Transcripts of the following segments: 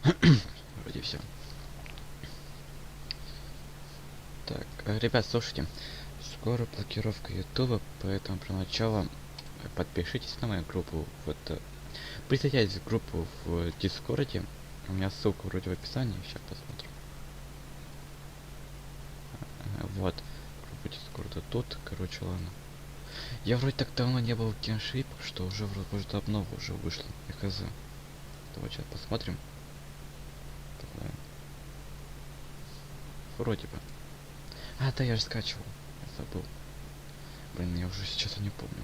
Вроде все. Так, ребят, слушайте. Скоро блокировка ютуба, поэтому для начала подпишитесь на мою группу. Вот, присоединяйтесь в группу в Дискорде. У меня ссылка вроде в описании. Сейчас посмотрим. Вот. Группа Дискорда тут. Короче, ладно. Я вроде так давно не был в Genshin, что уже вроде может обнова уже вышла. Я хз. Давай сейчас посмотрим. Давай. Вроде бы. А, да, я же скачивал. Я забыл. Блин, я уже сейчас не помню.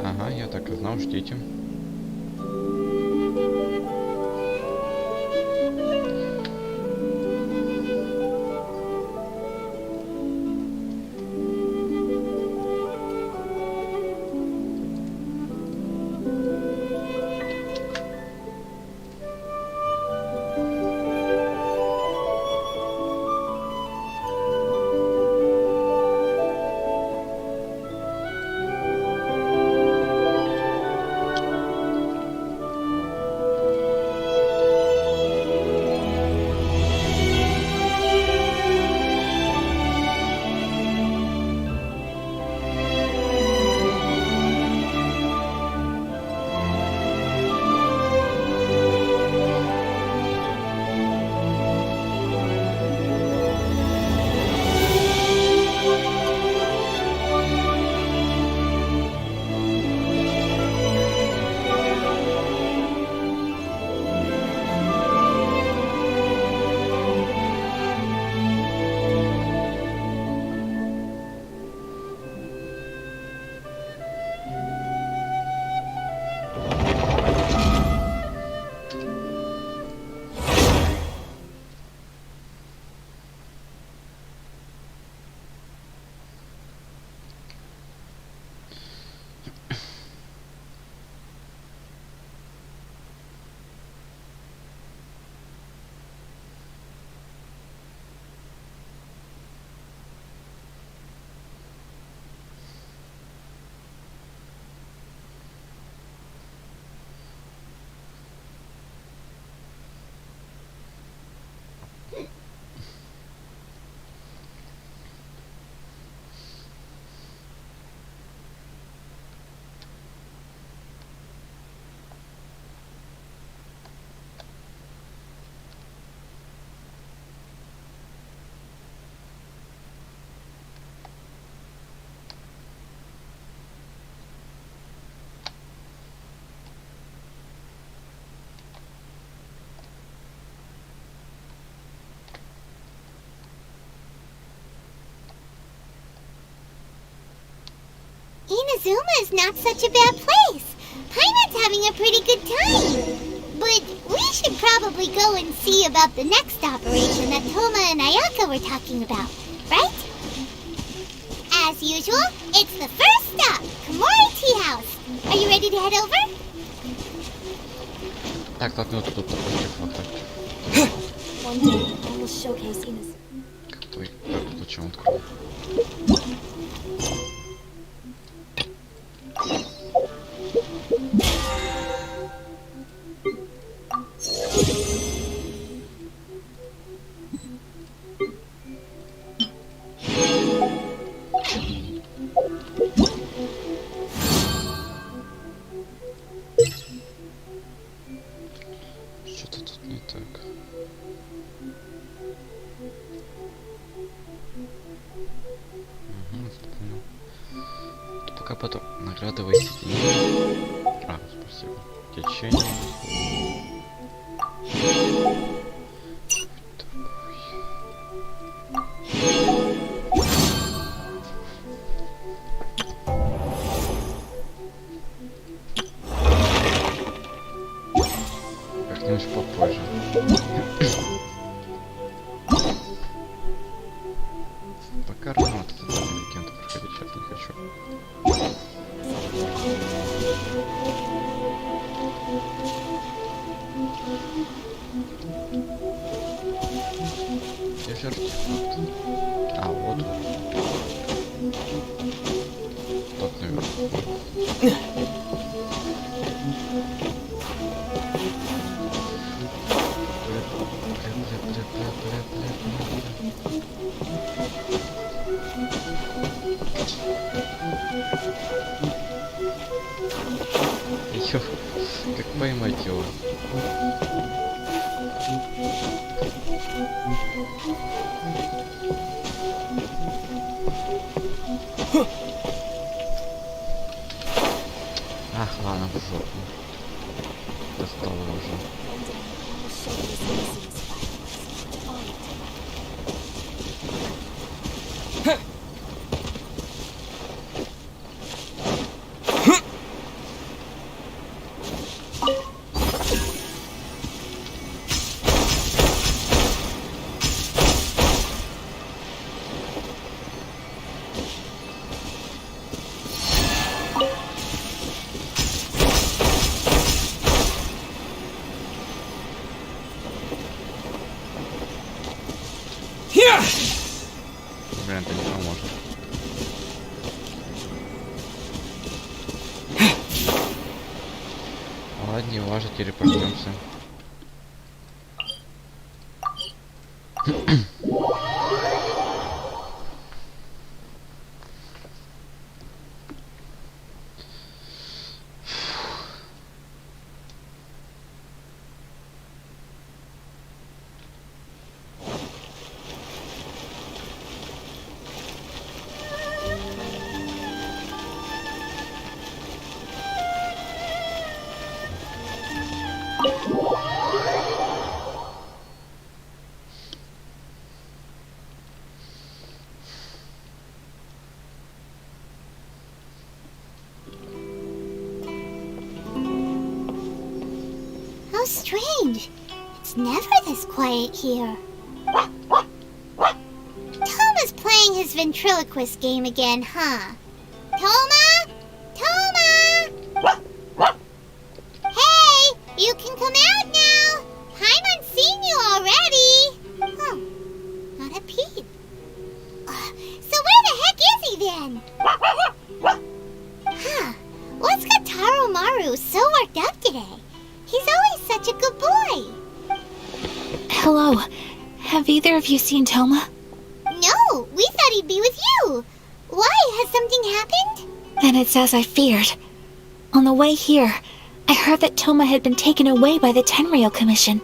Ага, я так и знал, ждите. Inazuma is not such a bad place. Paimon's having a pretty good time. But we should probably go and see about the next operation that Toma and Ayaka were talking about, right? As usual, it's the first stop, Komori Tea House. Are you ready to head over? Так, ладно, вот тут посмотрим. One day, I will showcase Inazuma. Ой, зачем открыл? Что-то тут не так. Понял. Это пока потом. Награда воссоединения. А, спасибо. Течение. Ой. как-нибудь попозже. Пока рано вот это легенду проходить, сейчас не хочу. Где же артефакт? А, вот он. Тот наверху. Ё, как поймать его? Ах, ладно, в жопу. Достал его уже. Блин, это не поможет. Ладно, не важно, телепортнемся. How strange. It's never this quiet here. Toma's playing his ventriloquist game again, huh? Toma? Toma! Hey, you can come out now. Paimon's seen you already. Huh, not a peep. So where the heck is he then? Huh, what's got Taro Maru so worked up today? He's always such a good boy. Hello. Have either of you seen Toma? No, we thought he'd be with you. Why? Has something happened? Then it's as I feared. On the way here, I heard that Toma had been taken away by the Tenryou Commission.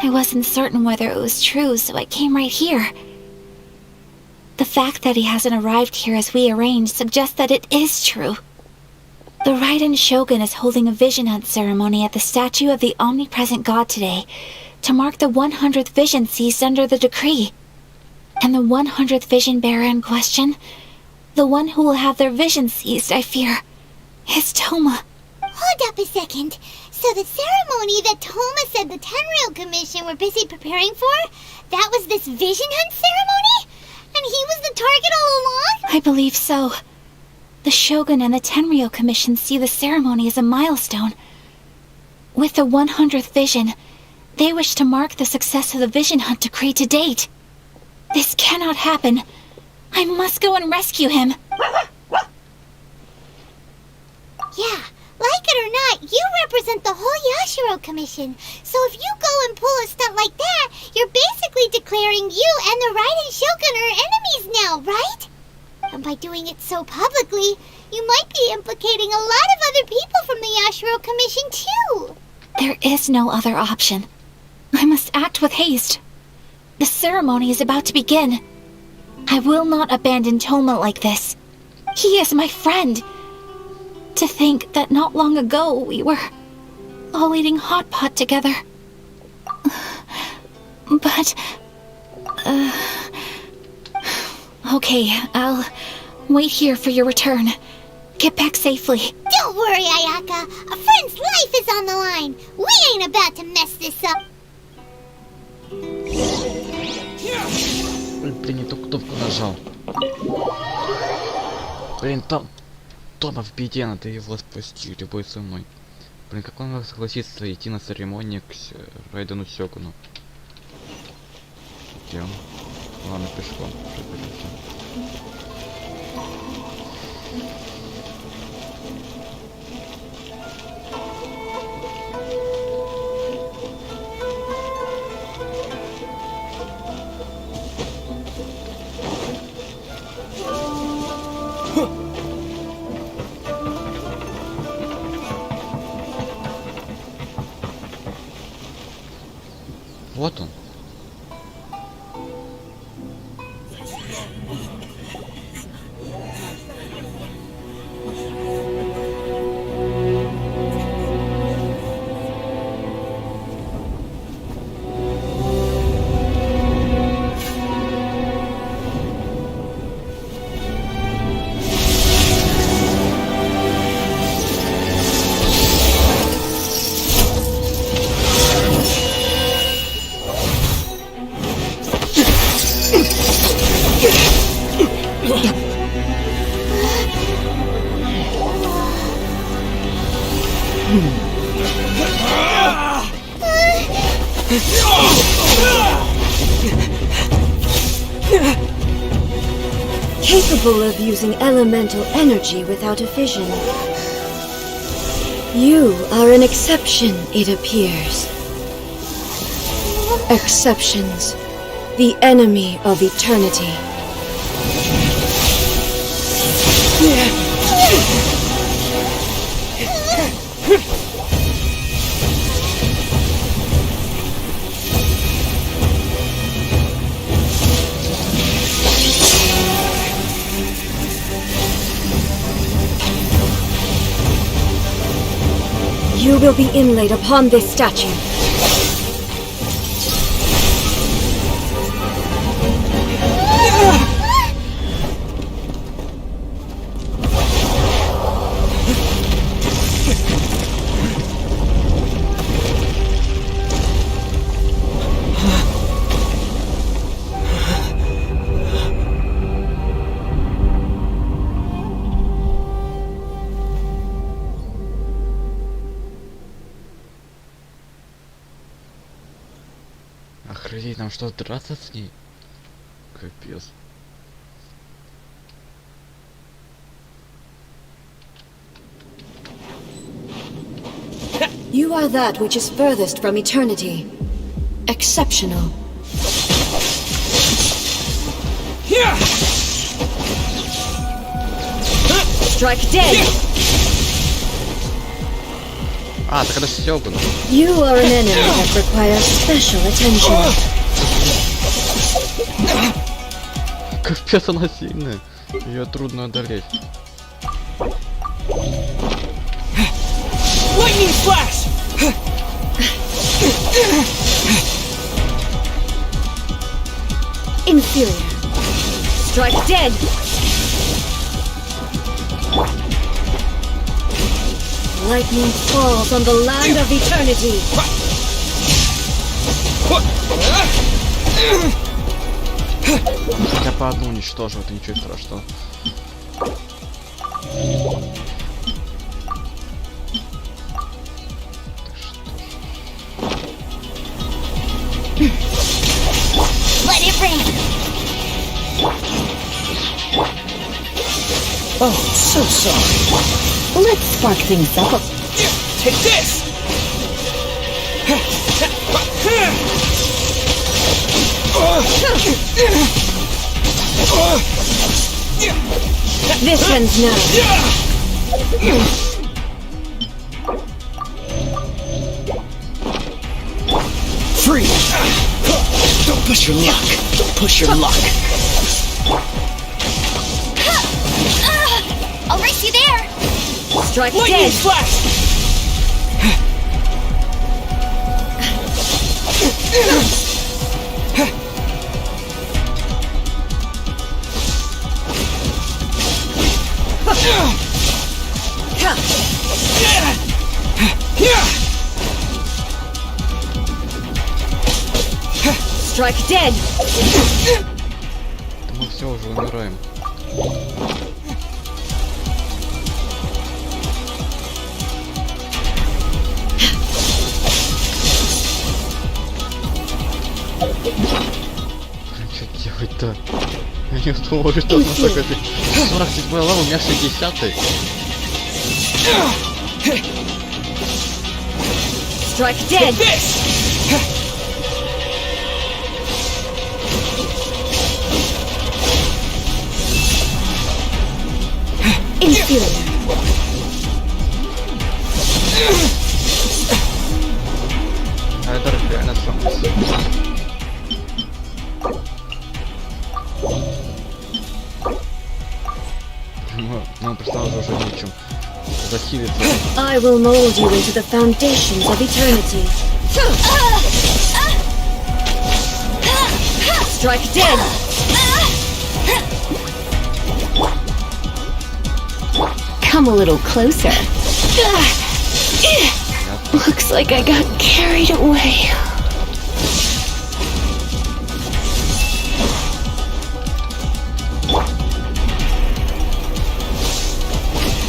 I wasn't certain whether it was true, so I came right here. The fact that he hasn't arrived here as we arranged suggests that it is true. The Raiden Shogun is holding a vision hunt ceremony at the statue of the omnipresent god today to mark the 100th vision seized under the decree. And the 100th vision bearer in question, the one who will have their vision seized, I fear, is Toma. Hold up a second. So the ceremony that Toma said the Tenryou Commission were busy preparing for, that was this vision hunt ceremony? And he was the target all along? I believe so. The Shogun and the Tenryou Commission see the ceremony as a milestone. With the 100th vision, they wish to mark the success of the vision hunt decree to date. This cannot happen. I must go and rescue him. Yeah, like it or not, you represent the whole Yashiro Commission. So if you go and pull a stunt like that, you're basically declaring you and the Raiden Shogun are enemies now, right? And by doing it so publicly, you might be implicating a lot of other people from the Yashiro Commission too. There is no other option. I must act with haste. The ceremony is about to begin. I will not abandon Toma like this. He is my friend. To think that not long ago we were all eating hot pot together. But... Okay, I'll wait here for your return. Get back safely. Don't worry, Ayaka. A friend's life is on the line. We ain't about to mess this up. Блин, не ту кнопку нажал. Блин, там Тома в беде, надо его спасти любой ценой. Блин, как он мог согласиться идти на церемонию к Райдену Сёгуну? Где он? Ладно, пешком. Вот он. Capable of using elemental energy without a fission. You are an exception, it appears. Exceptions, the enemy of eternity. You will be inlaid upon this statue. Охренеть, нам что, драться с ней? Капец. You are that which is furthest from eternity. Exceptional. Strike dead! А, так это Сёгун. You are an enemy that requires special attention. Капец, она сильная. Ее трудно одолеть. Lightning flash! Inferior. Strike dead! Lightning falls on the land of eternity. Хотя по одну уничтожу, это ничего страшного. Let it rain. Oh, so sorry. Let's spark things up. Take this! This ends now. Free! Don't push your luck. Don't push your luck. I'll race you there. Strike Lightning dead. flash! Strike dead. Да мы все уже умираем. Что делать-то? Я не думал, что у нас такой 47 лава, у меня 60-й. Strike dead. Inferior. А это реально сломался. Ну, персонажа уже нечем захилиться. I will mold you into the foundations of eternity. Strike dead. Come a little closer. Looks like I got carried away.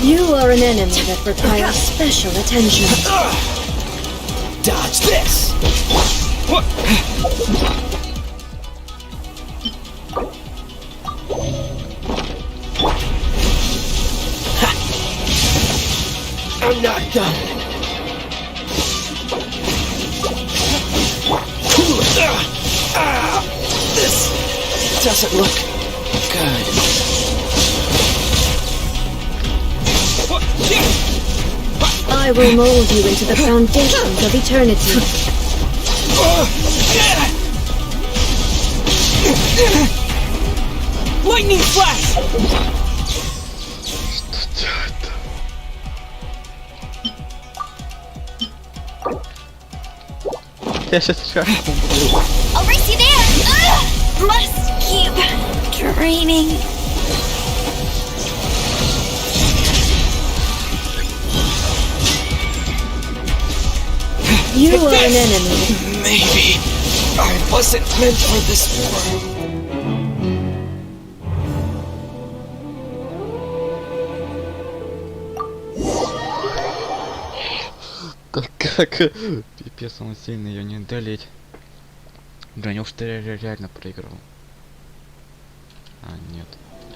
You are an enemy that requires special attention. Dodge this! I'm not done. This doesn't look good. I will mold you into the foundations of eternity. Lightning flash! Что делать-то? Я сейчас шахму буду. I'll race you there! Must keep draining. You are an enemy. Maybe I wasn't meant for this war. Как? Пипец, он сильно ее не одолеть. Да, неужто я реально проиграл? А, нет.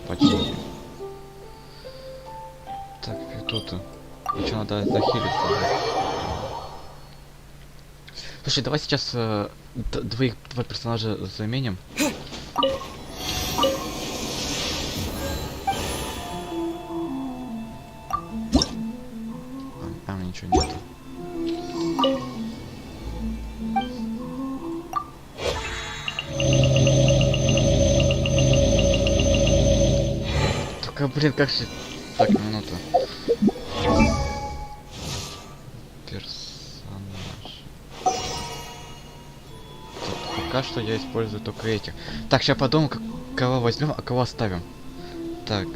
Почти. Так, тут. Еще надо захилиться. Слушай, давай сейчас два персонажа заменим. Там ничего нет. Только, блин, как же... Так, минуту. Персонаж. Пока что я использую только этих. Так, сейчас подумаю, кого возьмем, а кого оставим. Так,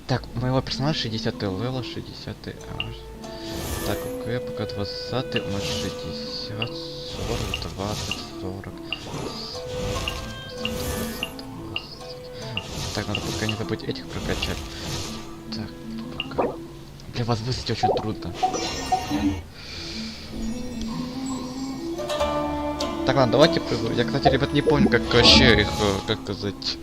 так, моего персонажа 60 левел, 60 Так, окей, пока 20 у нас 60, 40, 20, 40. Так, надо пока не забыть этих прокачать. Так, пока. Для вас высадить очень трудно. Так, ладно, давайте прыгну. Я, кстати, ребят, не помню, как вообще их, как сказать...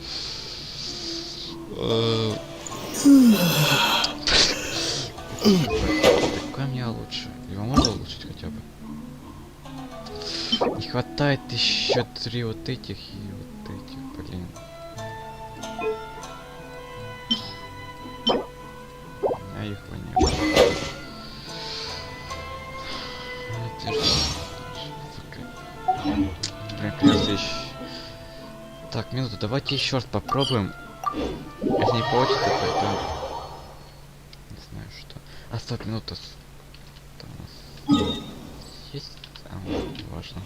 Какой мне лучше? Его можно улучшить хотя бы? Не хватает еще 3 вот этих и вот этих, блин. А их нет. Блин, красивый. Так, минуту, давайте еще раз попробуем. Если не получится, то это... Не знаю что. Оставь минуту. Что у нас есть? А, важно.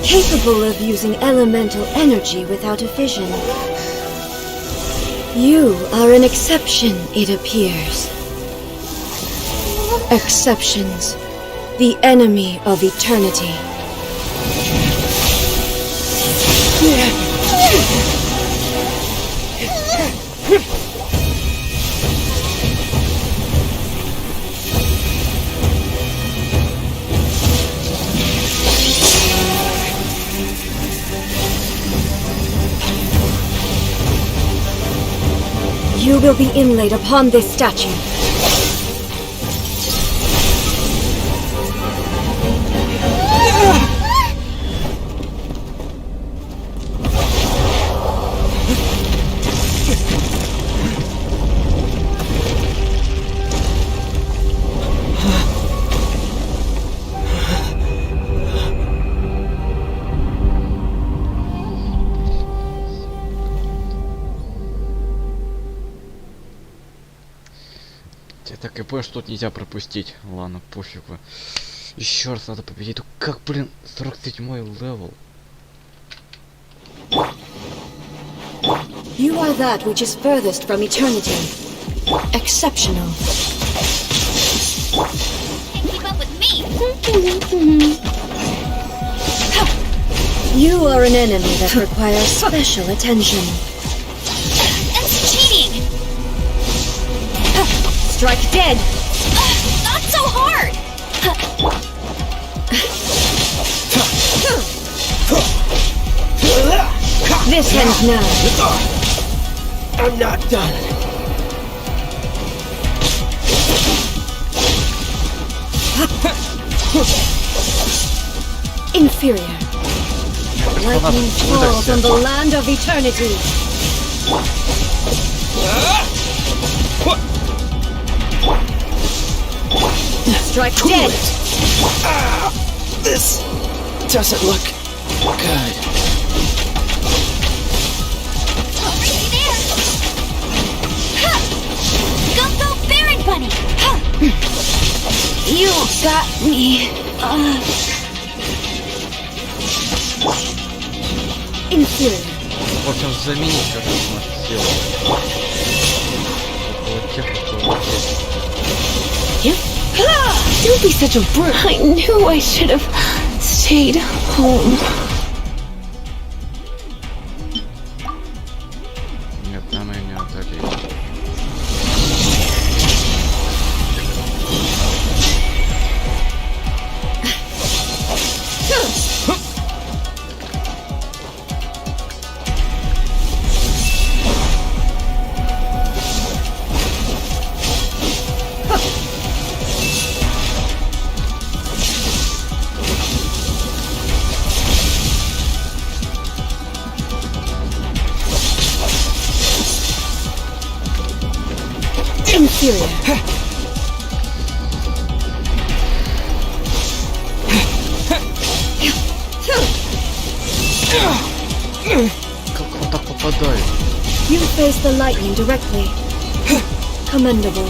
Capable of using elemental energy without a fission. You are an exception, it appears. Exceptions. The enemy of eternity. You will be inlaid upon this statue. Я так и понял, что тут нельзя пропустить. Ладно, пофигу. Еще раз надо победить. Ну как, блин, 47-й левел. You are that which is furthest from eternity. Exceptional. Can't keep up with me. You are an enemy that requires special attention. That's cheating. Strike dead. Not so hard. This ends now. I'm not done. Inferior. Lightning falls on the land of eternity. Strike dead. This doesn't look good. Already there. Ha! Go, Baron Bunny. Ha! You got me. Inferior. В общем, заменить, короче, нашу силу. Вот тех, кто здесь. Don't be such a brute. I knew I should have stayed home. Нет, нам и не атаки. Inferior. Как он так попадает? You face the lightning directly. Commendable.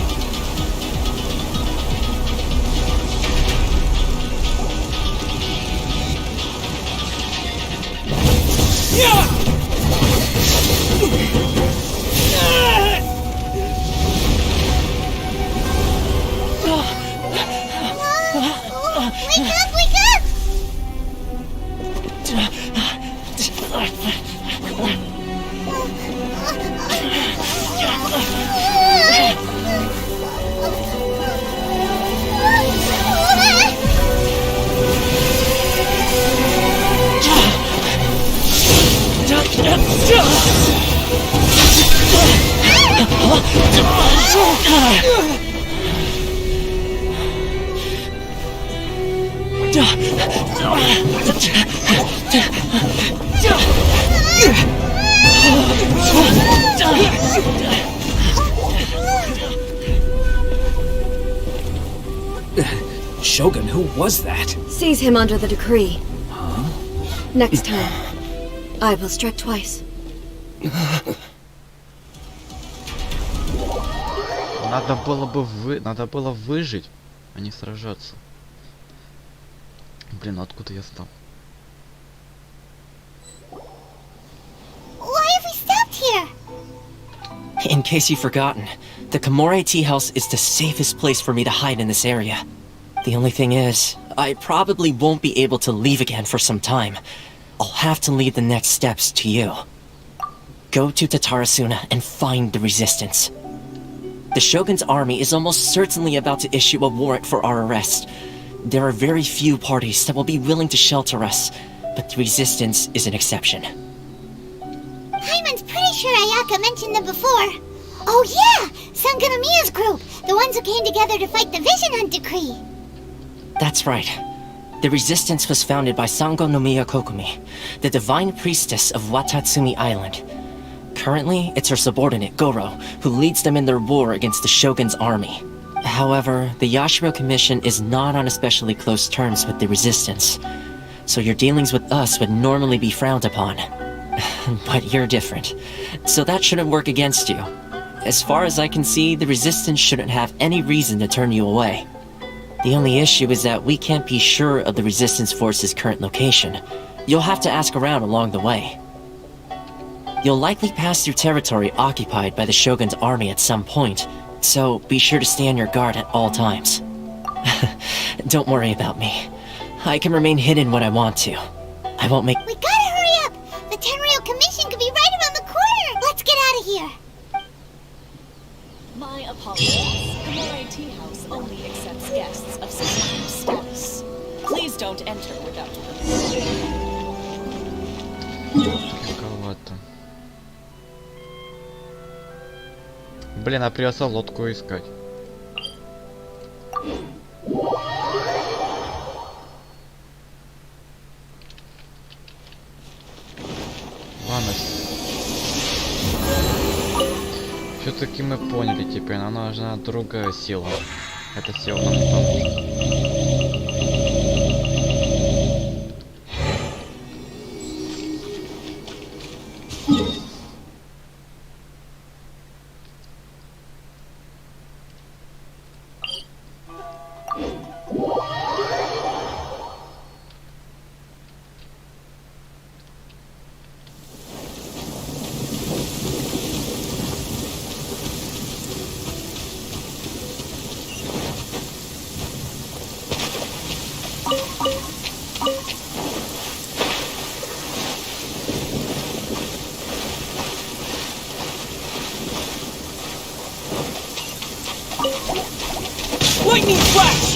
Wake up, wake up! Shogun, who was that? Seize him under the decree. Next time, I will strike twice. надо было выжить, а не сражаться. Блин, откуда я знал? Why have we stopped here? In case you've forgotten, the Komore tea house is the safest place for me to hide in this area. The only thing is, I probably won't be able to leave again for some time. I'll have to leave the next steps to you. Go to Tatarasuna and find the resistance. The Shogun's army is almost certainly about to issue a warrant for our arrest. There are very few parties that will be willing to shelter us, but the resistance is an exception. Paimon's pretty sure Ayaka mentioned them before. Oh yeah! Sangonomiya's group! The ones who came together to fight the Vision Hunt Decree! That's right. The resistance was founded by Sangonomiya Kokumi, the divine priestess of Watatsumi Island. Currently, it's her subordinate, Goro, who leads them in their war against the Shogun's army. However, the Yashiro Commission is not on especially close terms with the resistance, so your dealings with us would normally be frowned upon. But you're different, so that shouldn't work against you. As far as I can see, the resistance shouldn't have any reason to turn you away. The only issue is that we can't be sure of the resistance force's current location. You'll have to ask around along the way. You'll likely pass through territory occupied by the Shogun's army at some point, so be sure to stay on your guard at all times. Don't worry about me. I can remain hidden when I want to. I won't make— We gotta hurry up! The Tenryou Commission could be right around the corner! Let's get out of here! My apologies. The Moray Tea House only accepts guests of supreme status. Please don't enter without permission. Далековато. Блин, а придется лодку искать. Ладно. Все-таки мы поняли теперь, нам нужна другая сила. Эта сила нам не поможет. Lightning flash!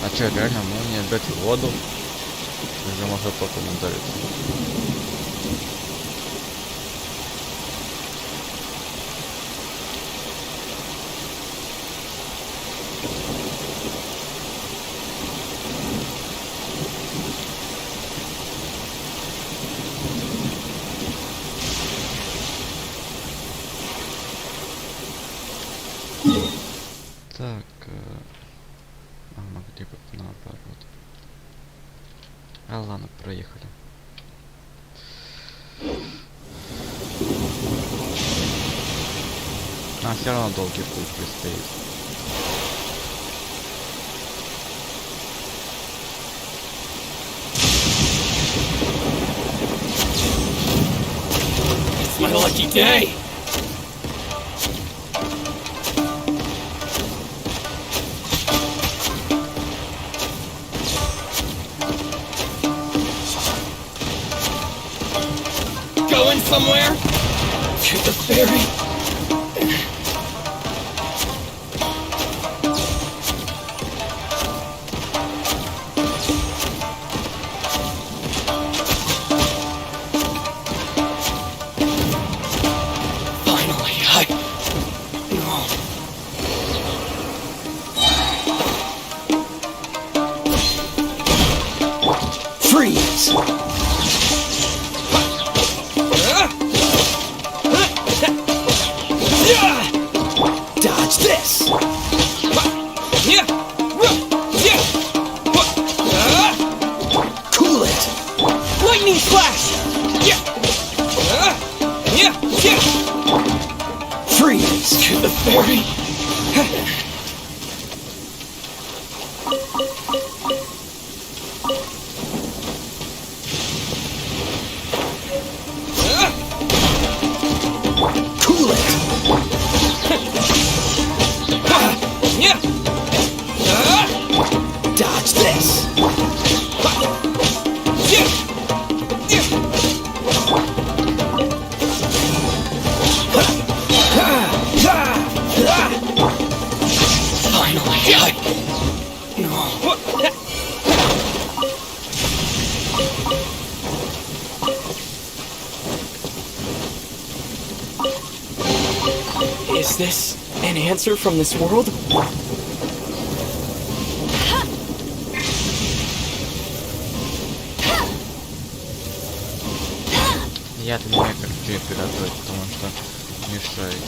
А что, реально молния бьет в воду? Уже может потом удариться. Так, ага, где бы наоборот. А ладно, проехали. А, все равно долгий путь предстоит. It's my lucky day! Going somewhere? To the ferry? Freeze! Dodge this! Cool it! Lightning flash! Freeze! To the ferry! Cool it! Dodge this! Finally, Is this an answer from this world? Я-то не знаю, как тебе приготовить, потому что мешает.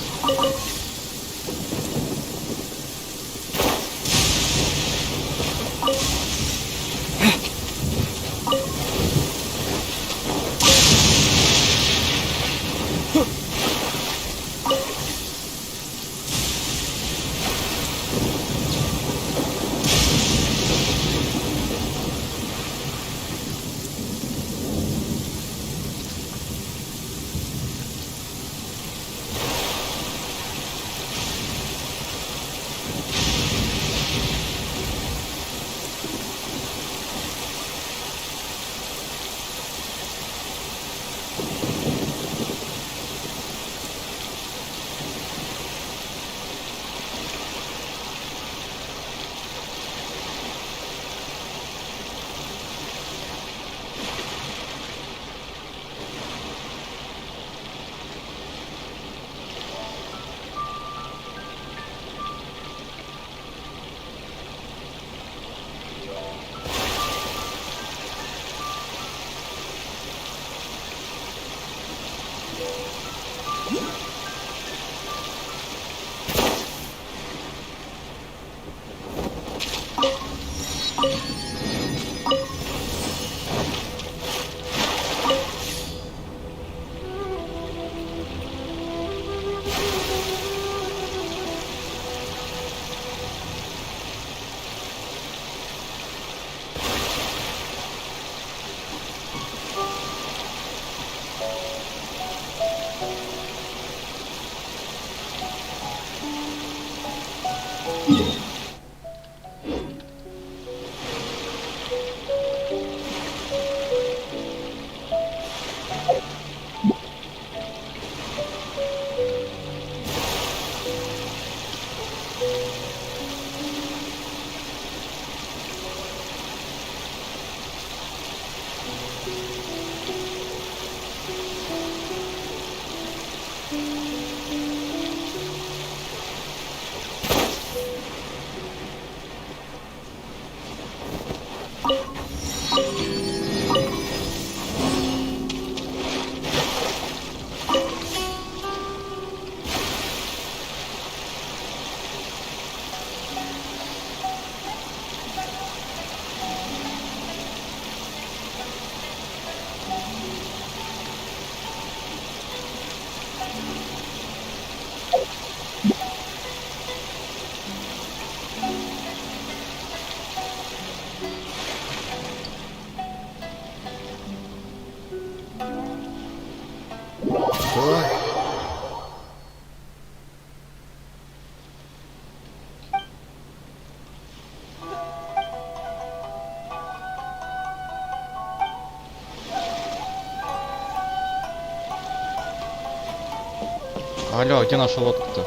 Алло, где наша лодка-то?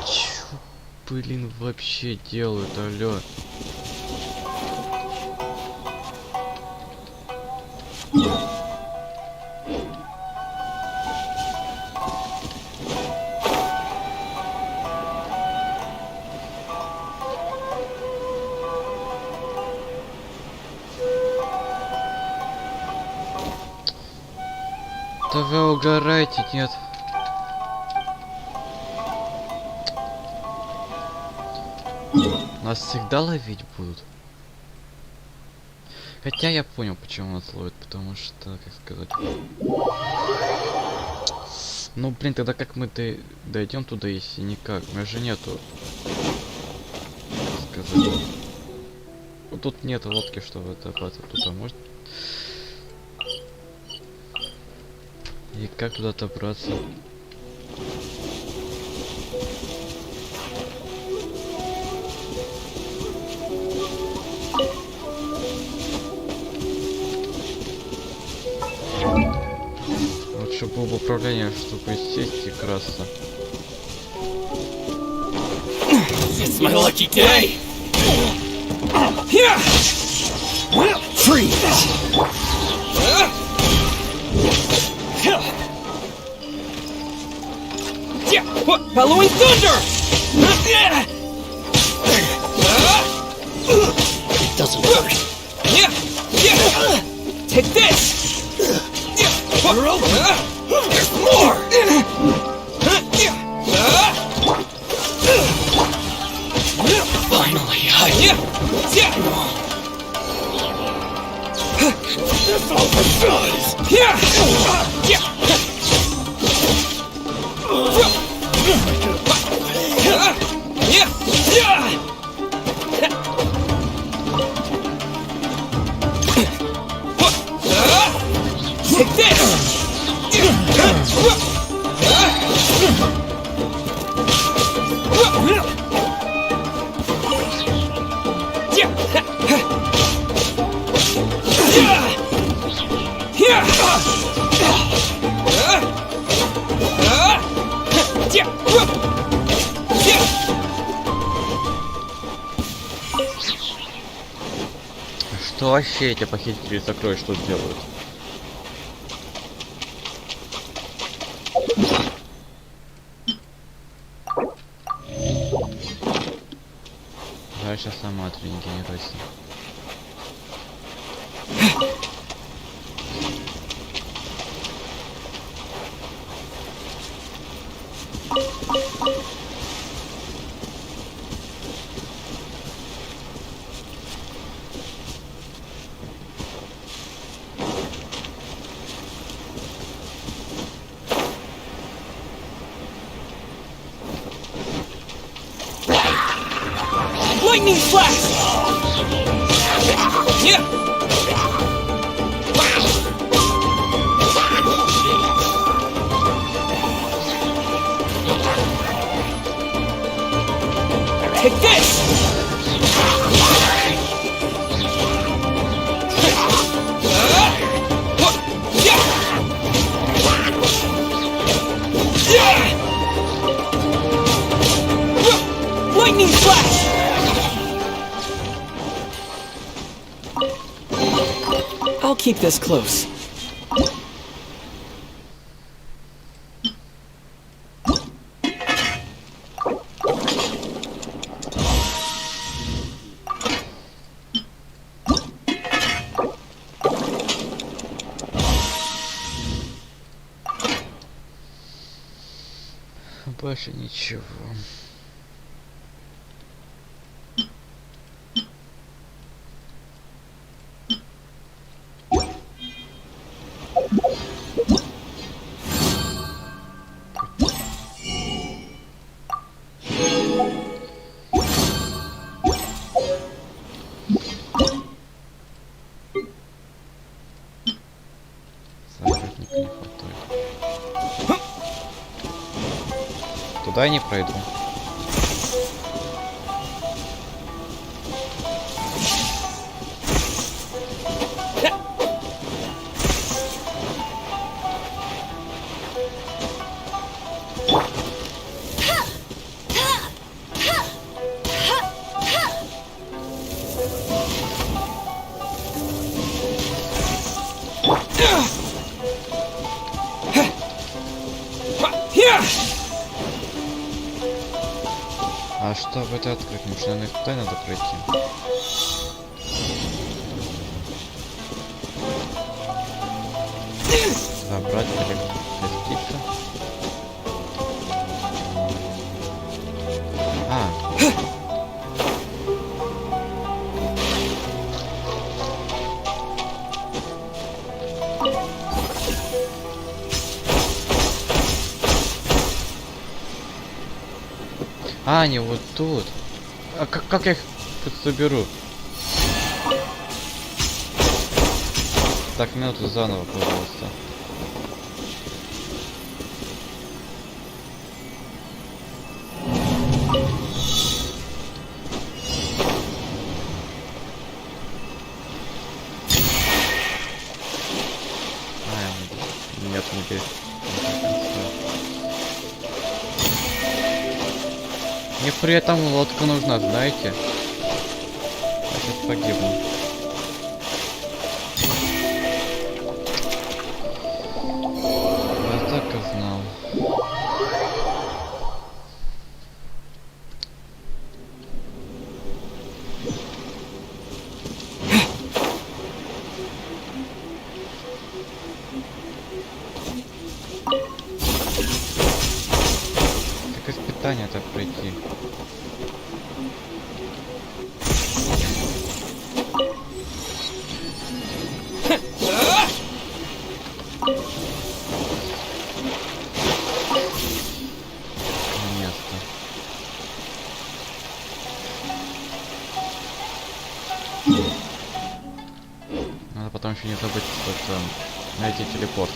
Чё, блин, вообще делают, алло? Да вы угораете, нет? Нас всегда ловить будут. Хотя я понял, почему нас ловят, потому что, как сказать... Ну, блин, тогда как мы дойдем туда, если никак? У меня же нету... Как сказать... Вот тут нет лодки, чтобы добраться туда, может... И как туда добраться? Лучше было бы управление, чтобы сесть и красться. It's my lucky day! Freeze! Following thunder! It doesn't hurt. Take this! You're open! There's more! Finally, this overdoes! Take this! Что вообще эти похитители закроют, что сделают? Дальше сама тренировайся. Lightning flash! Take this! Lightning flash! I'll keep this close. Больше ничего. Союзника не хватает. Туда я не пройду. А чтобы это открыть, может, наверное, туда надо пройти. Забрать или креститься. Они вот тут. А как я их тут соберу? Так, минуту заново, пожалуйста. Нет, не бей. Мне при этом лодка нужна, знаете? Я сейчас погибну. Я так и знал. Как испытание так пройти? Надо потом еще не забыть, что это найти телепорт.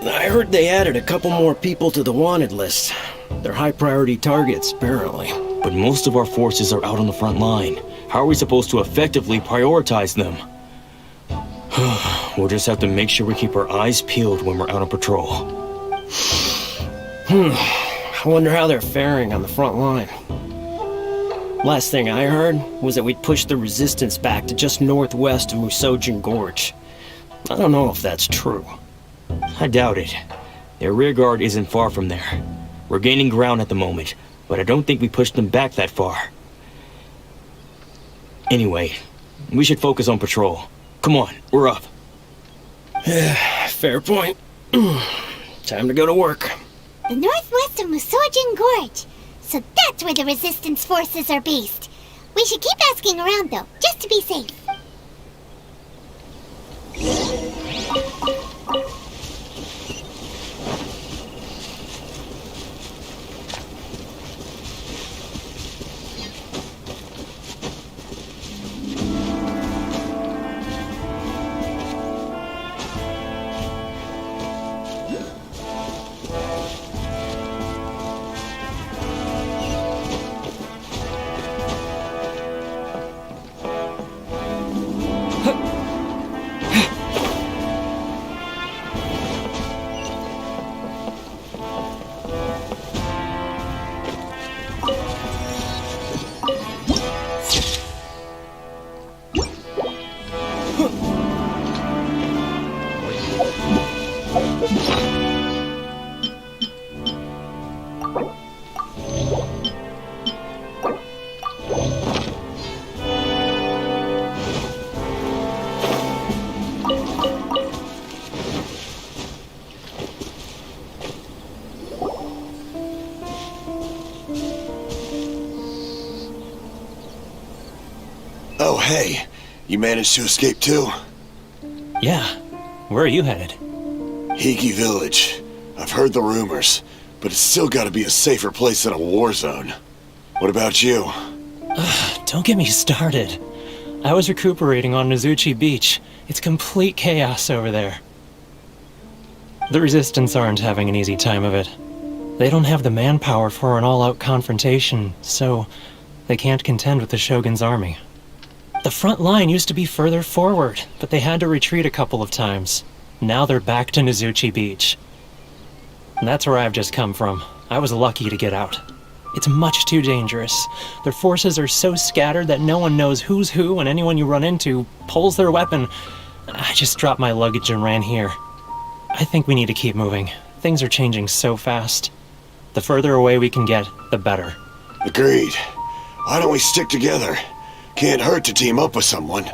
I heard they added a couple more people to the wanted list. They're high priority targets, apparently. But most of our forces are out on the front line. How are we supposed to effectively prioritize them? We'll just have to make sure we keep our eyes peeled when we're out on patrol. I wonder how they're faring on the front line. Last thing I heard was that we'd pushed the resistance back to just northwest of Musojin Gorge. I don't know if that's true. I doubt it. Their rear guard isn't far from there. We're gaining ground at the moment, but I don't think we pushed them back that far. Anyway, we should focus on patrol. Come on, we're up. Fair point. Time to go to work. The northwest of Musojin Gorge. So that's where the resistance forces are based. We should keep asking around though, just to be safe. Oh, hey. You managed to escape too? Yeah. Where are you headed? Hiki Village. I've heard the rumors, but it's still gotta be a safer place than a war zone. What about you? Don't get me started. I was recuperating on Nozuchi Beach. It's complete chaos over there. The Resistance aren't having an easy time of it. They don't have the manpower for an all-out confrontation, so they can't contend with the Shogun's army. The front line used to be further forward, but they had to retreat a couple of times. Now they're back to Nozuchi Beach. That's where I've just come from. I was lucky to get out. It's much too dangerous. Their forces are so scattered that no one knows who's who, and anyone you run into pulls their weapon. I just dropped my luggage and ran here. I think we need to keep moving. Things are changing so fast. The further away we can get, the better. Agreed. Why don't we stick together? Can't hurt to team up with someone.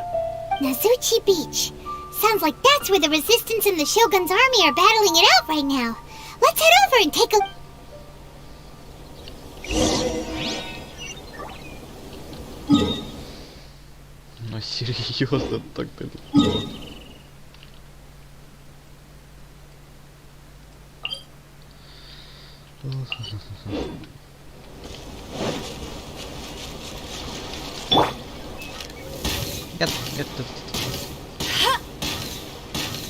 Nozuchi Beach. Sounds like that's where the Resistance and the Shogun's army are battling it out right now. Let's head over and take a... Ну серьезно так-то. Нет, нет, тут...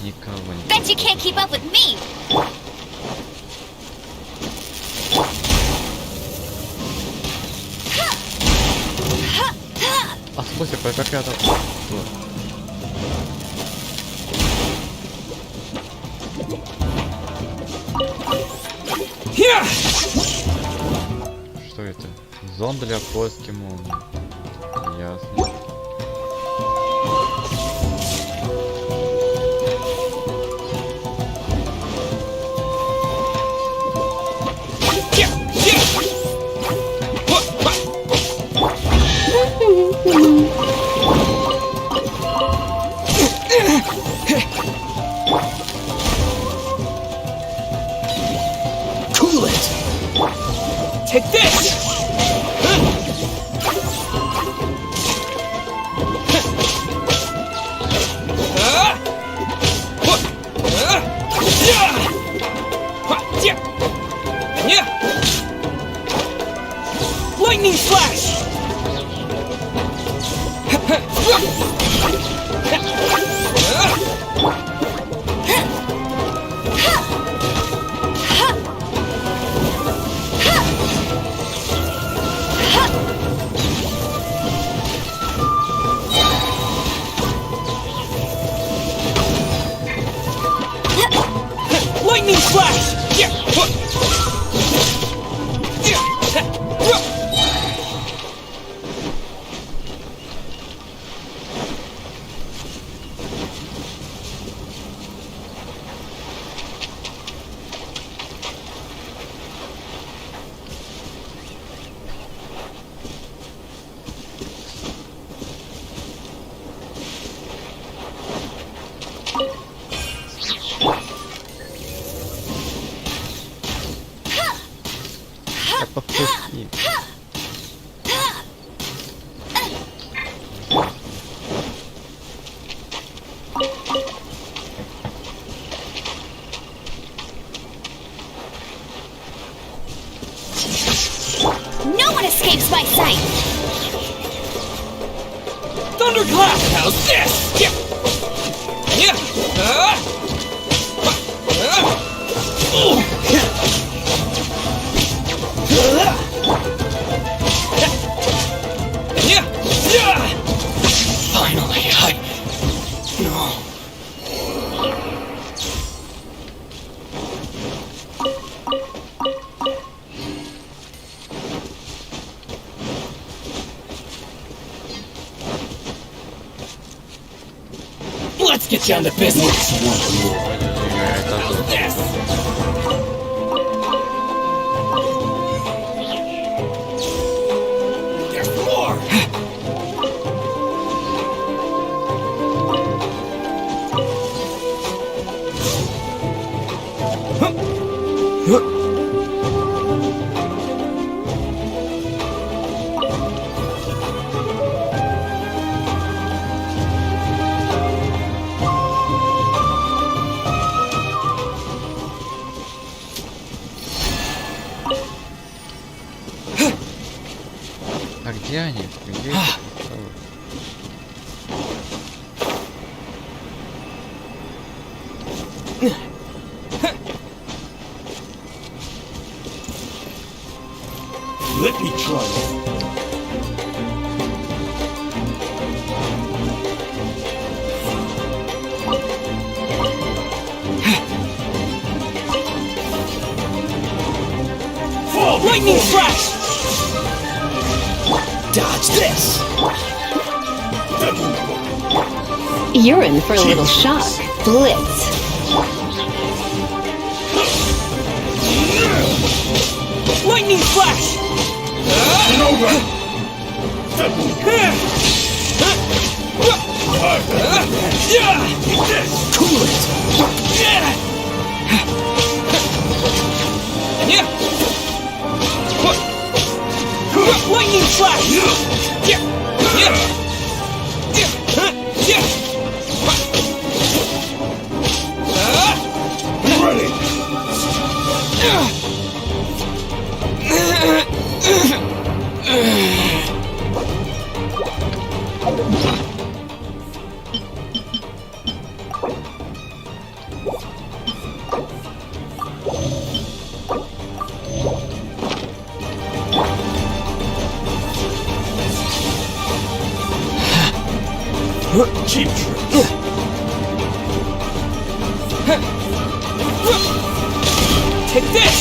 Никого не... Bet you can't keep up with me! А в смысле, как я там... Что это? Зонд для поиски молнии. Ясно. Cool it! Take this! Lightning flash! Lightning flash! Подпешись. No one escapes my sight! Thunderclap! How's this? Finally, No. Let's get down to business. This. There's more. Let me try it. Lightning flash! Dodge this! You're in for a little shock. Blitz. Lightning flash! Cool it! Lightning flash! Ready. Cheap tricks. Take this!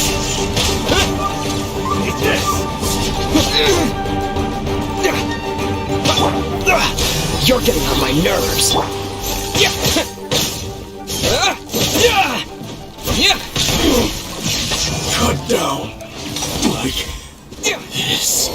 Take this. You're getting on my nerves. Cut down. Like this.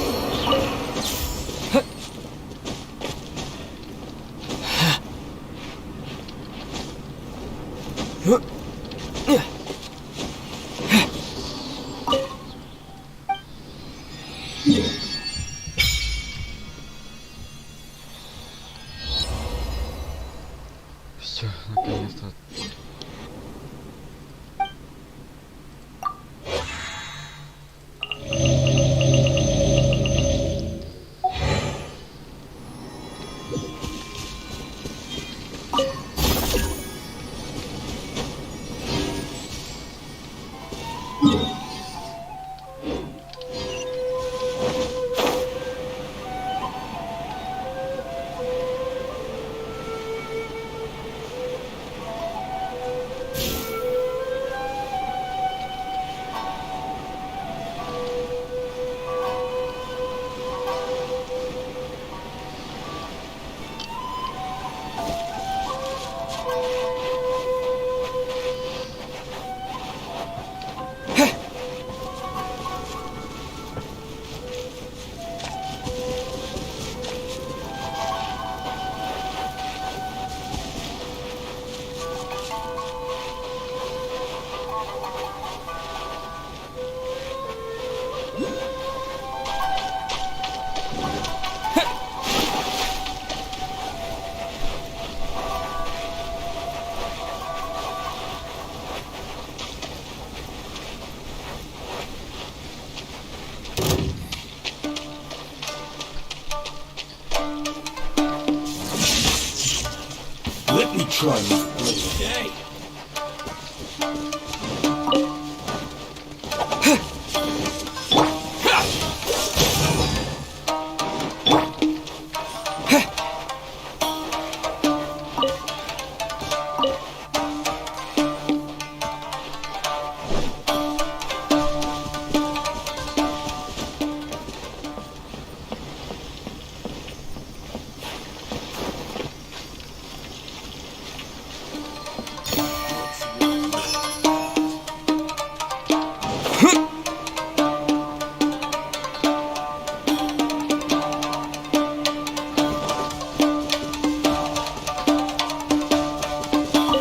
Все, наконец-то. Let me try my blade. Okay.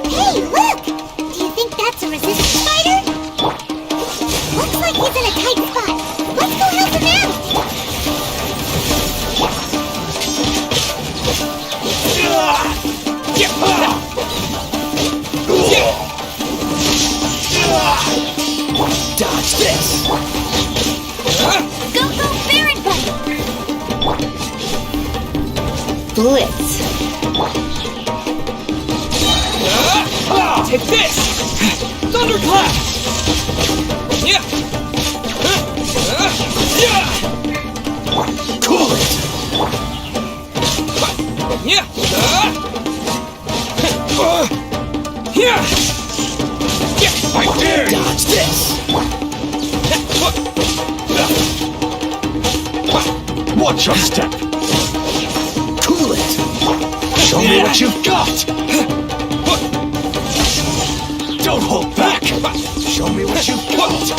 Hey, look! Do you think that's a resistance fighter? Looks like he's in a tight spot. Let's go help him out! Dodge this! Go, Baron Buddy! Blitz. Take this! Thunderclap! Yeah! Cool it! Yeah! Yeah! I dare you! Dodge this! Watch your step! Cool it! Show me what you've got! Don't hold back! Show me what you've got!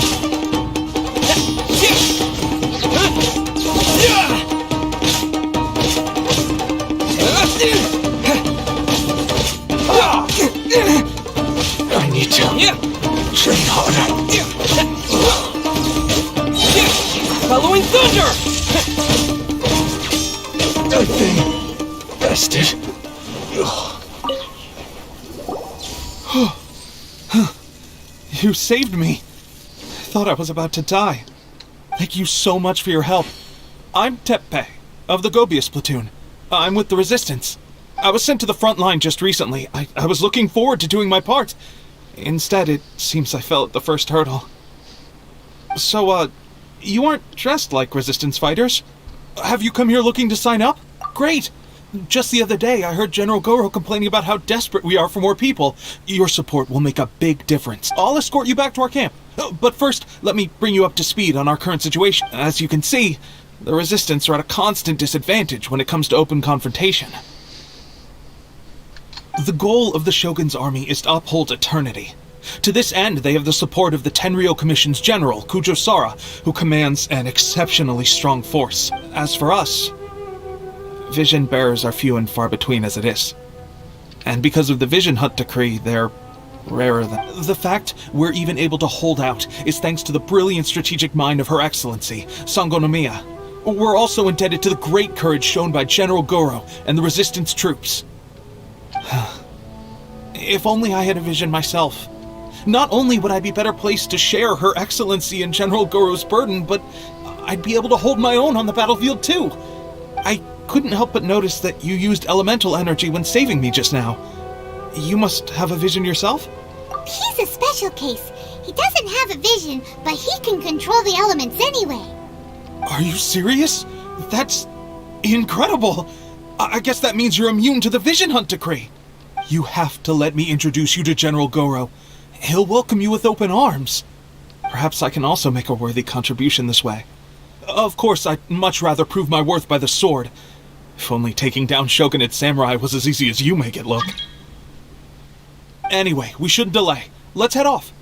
I need to train harder. Following thunder! I've been bested. You saved me. I thought I was about to die. Thank you so much for your help. I'm Teppe, of the Gobius platoon. I'm with the Resistance. I was sent to the front line just recently. I was looking forward to doing my part. Instead, it seems I fell at the first hurdle. So, you aren't dressed like Resistance fighters? Have you come here looking to sign up? Great! Just the other day, I heard General Goro complaining about how desperate we are for more people. Your support will make a big difference. I'll escort you back to our camp. But first, let me bring you up to speed on our current situation. As you can see, the Resistance are at a constant disadvantage when it comes to open confrontation. The goal of the Shogun's army is to uphold eternity. To this end, they have the support of the Tenryou Commission's general, Kujosara, who commands an exceptionally strong force. As for us, vision bearers are few and far between as it is. And because of the Vision Hunt decree, they're rarer than... The fact we're even able to hold out is thanks to the brilliant strategic mind of Her Excellency, Sango Nomiya. We're also indebted to the great courage shown by General Goro and the Resistance troops. If only I had a vision myself. Not only would I be better placed to share Her Excellency and General Goro's burden, but I'd be able to hold my own on the battlefield too. I couldn't help but notice that you used elemental energy when saving me just now. You must have a vision yourself? He's a special case. He doesn't have a vision, but he can control the elements anyway. Are you serious? That's incredible. I guess that means you're immune to the Vision Hunt decree. You have to let me introduce you to General Goro. He'll welcome you with open arms. Perhaps I can also make a worthy contribution this way. Of course, I'd much rather prove my worth by the sword. If only taking down Shogunate samurai was as easy as you make it look. Anyway, we shouldn't delay. Let's head off.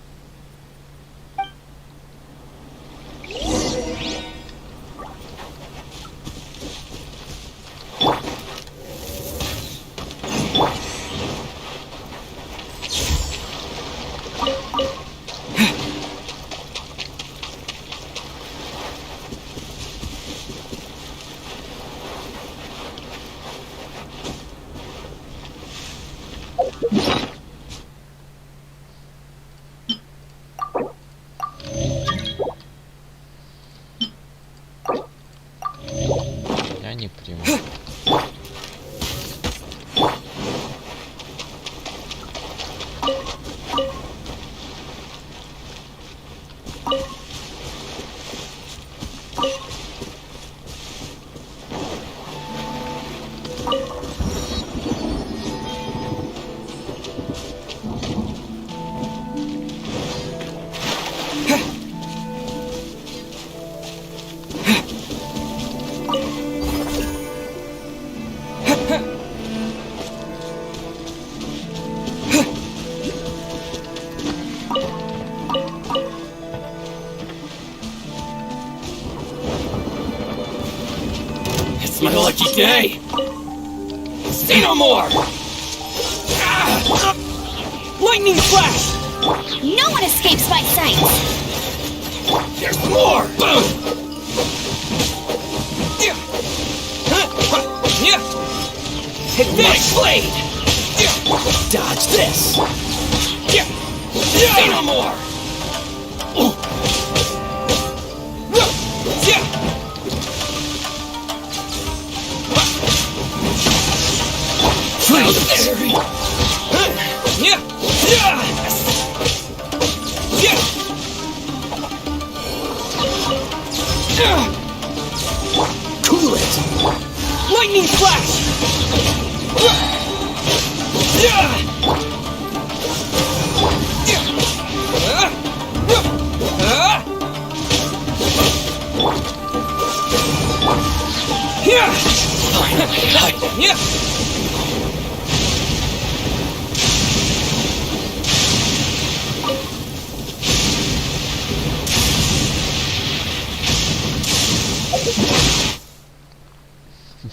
Я не приму. It's my lucky day! Say no more! Lightning flash! No one escapes my sight! There's more! Boom! Hit this! Blade! Dodge this! Say no more! Cool it! Lightning flash!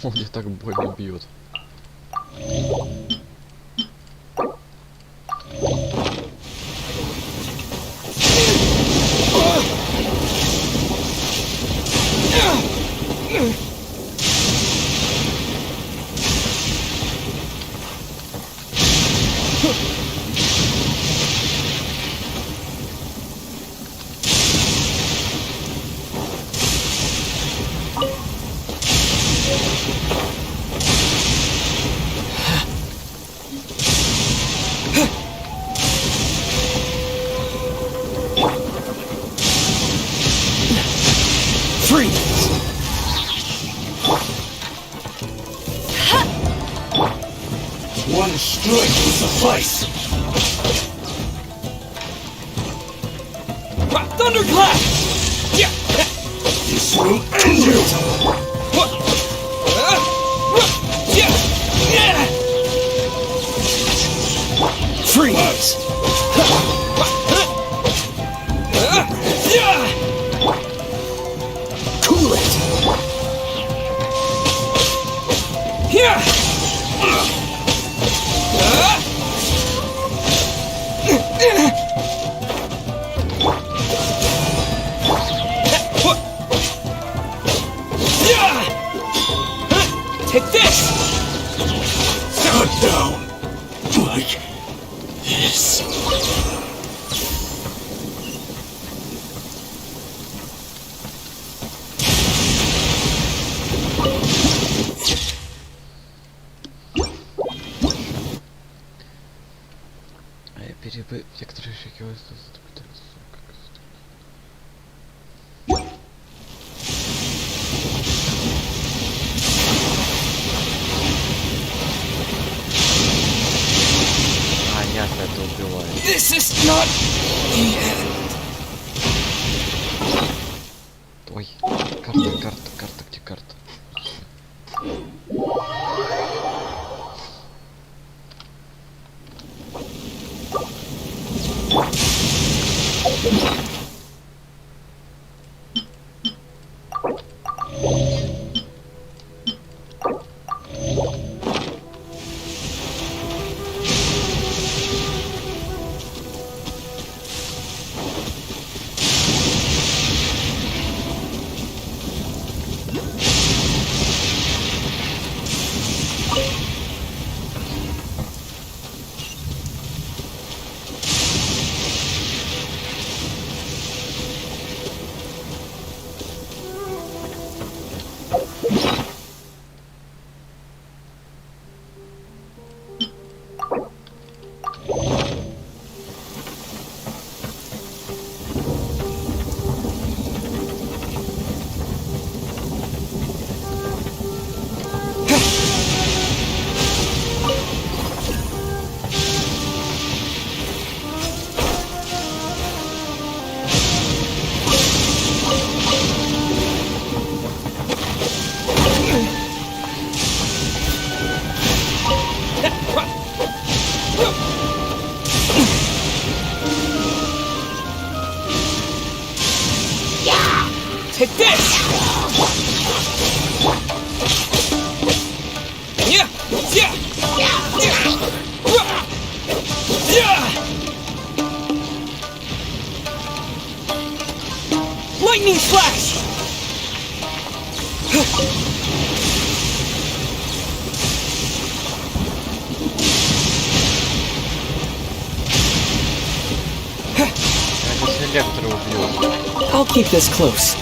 Он мне так больно бьет. One strike will suffice. Thunderclap! This will end you. Freeze! Cool it! Take this! Cut down. Like this. Перебы некоторые шаги. Понятно, это убивает. This is not the end. Ой, карта, где карта? Take this! Lightning flash! Это селектор убьет. I'll keep this close.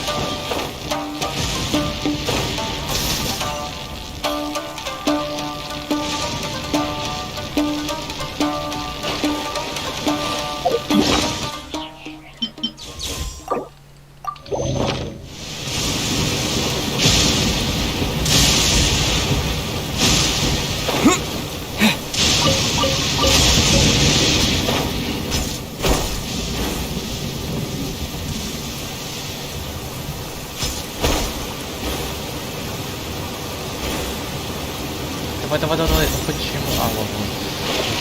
давай, ну почему? А, вот,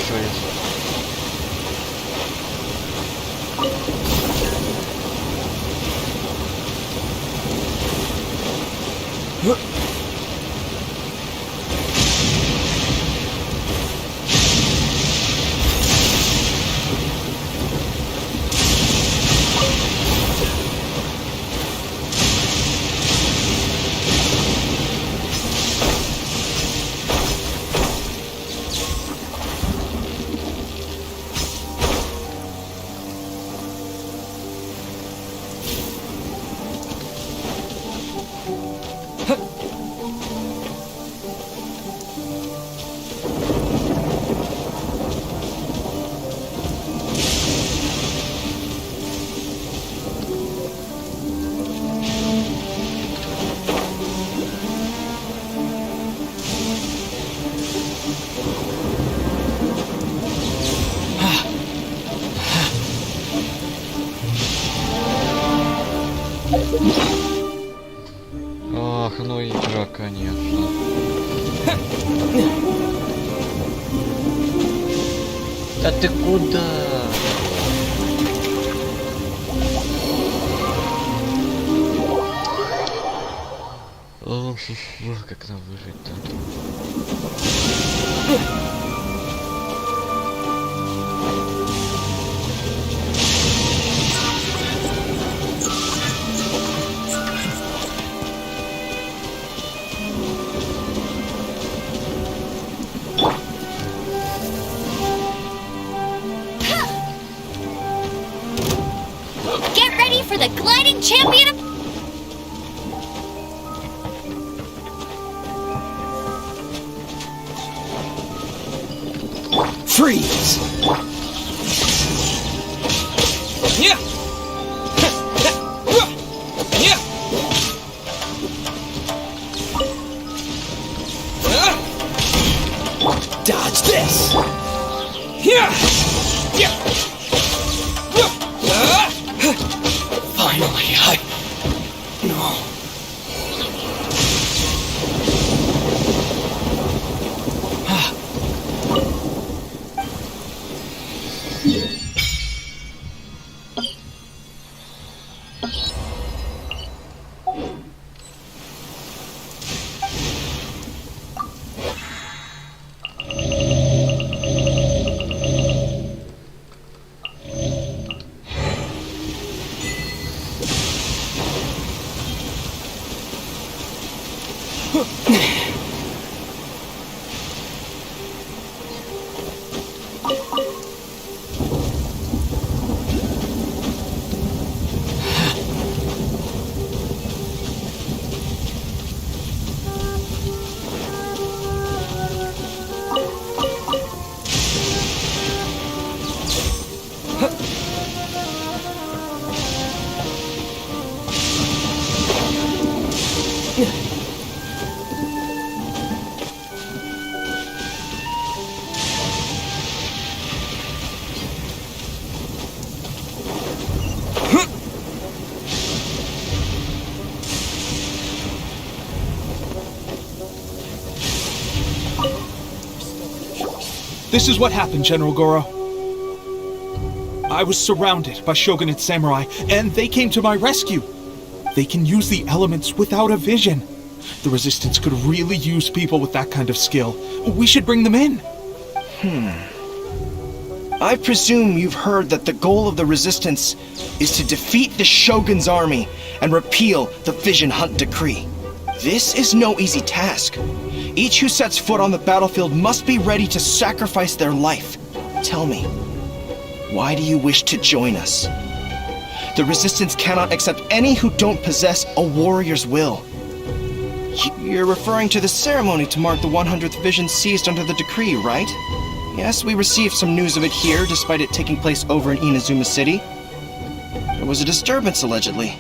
еще есть. Ах, ну игра, конечно. Да ты куда? Как нам выжить-то? Get ready for the gliding champion of... Freeze! Yeah! Yeah! Dodge this! Yeah! Yeah! Finally, No. This is what happened, General Goro. I was surrounded by shogunate samurai, and they came to my rescue. They can use the elements without a vision. The Resistance could really use people with that kind of skill. We should bring them in. I presume you've heard that the goal of the Resistance is to defeat the Shogun's army and repeal the Vision Hunt Decree. This is no easy task. Each who sets foot on the battlefield must be ready to sacrifice their life. Tell me, why do you wish to join us? The Resistance cannot accept any who don't possess a warrior's will. You're referring to the ceremony to mark the 100th Vision seized under the decree, right? Yes, we received some news of it here, despite it taking place over in Inazuma City. There was a disturbance, allegedly.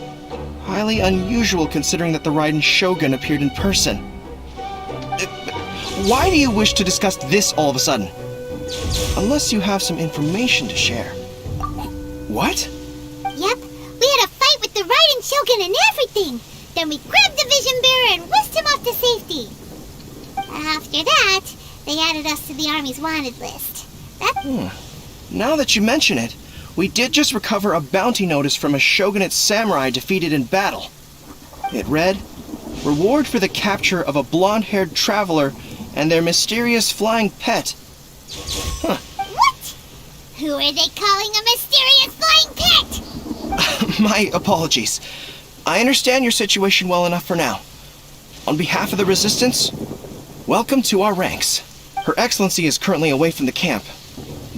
Highly unusual considering that the Raiden Shogun appeared in person. Why do you wish to discuss this all of a sudden? Unless you have some information to share. What? Yep, we had a fight with the Raiden Shogun and everything. Then we grabbed the Vision Bearer and whisked him off to safety. After that, They added us to the Army's wanted list. Now that you mention it, we did just recover a bounty notice from a shogunate samurai defeated in battle. It read, "Reward for the capture of a blonde-haired traveler and their mysterious flying pet." What? Who are they calling a mysterious flying pet? My apologies. I understand your situation well enough for now. On behalf of the Resistance, welcome to our ranks. Her Excellency is currently away from the camp.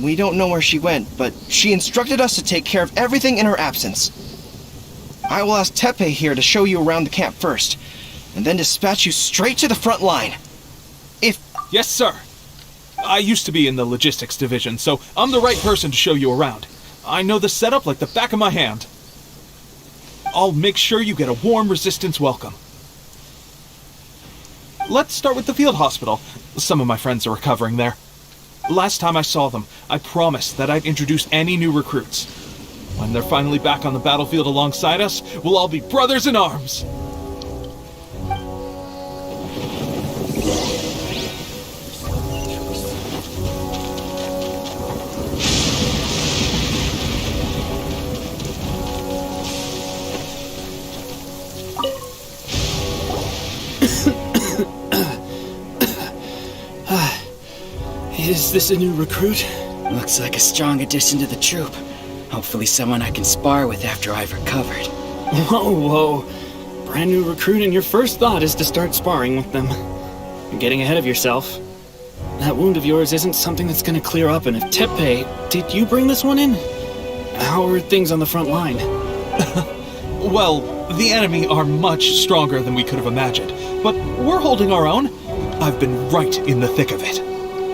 We don't know where she went, but she instructed us to take care of everything in her absence. I will ask Teppei here to show you around the camp first, and then dispatch you straight to the front line. Yes, sir. I used to be in the logistics division, so I'm the right person to show you around. I know the setup like the back of my hand. I'll make sure you get a warm Resistance welcome. Let's start with the field hospital. Some of my friends are recovering there. Last time I saw them, I promised that I'd introduce any new recruits. When they're finally back on the battlefield alongside us, we'll all be brothers in arms. Is this a new recruit? Looks like a strong addition to the troop. Hopefully someone I can spar with after I've recovered. Whoa. Brand new recruit and your first thought is to start sparring with them. You're getting ahead of yourself. That wound of yours isn't something that's gonna clear up, and if Teppei... Did you bring this one in? How are things on the front line? Well, the enemy are much stronger than we could have imagined, but we're holding our own. I've been right in the thick of it.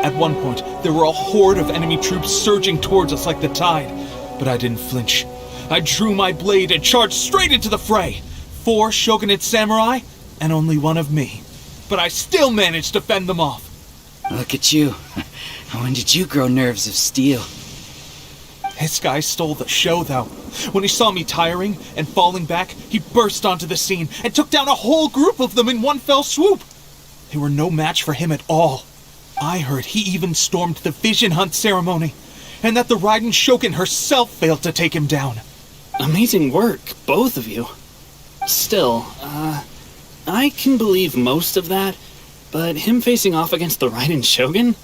At one point, there were a horde of enemy troops surging towards us like the tide, but I didn't flinch. I drew my blade and charged straight into the fray. 4 shogunate samurai, and only one of me. But I still managed to fend them off. Look at you. When did you grow nerves of steel? This guy stole the show, though. When he saw me tiring and falling back, he burst onto the scene and took down a whole group of them in one fell swoop. They were no match for him at all. I heard he even stormed the vision hunt ceremony, and that the Raiden Shogun herself failed to take him down. Amazing work, both of you. Still, I can believe most of that, but him facing off against the Raiden Shogun?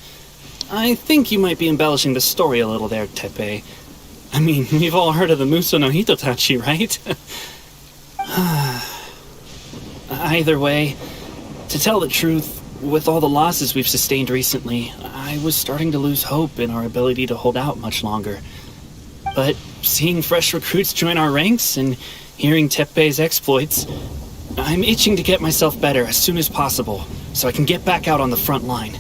I think you might be embellishing the story a little there, Teppei. I mean, we've all heard of the Muso no Hitotachi, right? Either way, to tell the truth, with all the losses we've sustained recently, I was starting to lose hope in our ability to hold out much longer. But seeing fresh recruits join our ranks and hearing Teppei's exploits, I'm itching to get myself better as soon as possible, so I can get back out on the front line.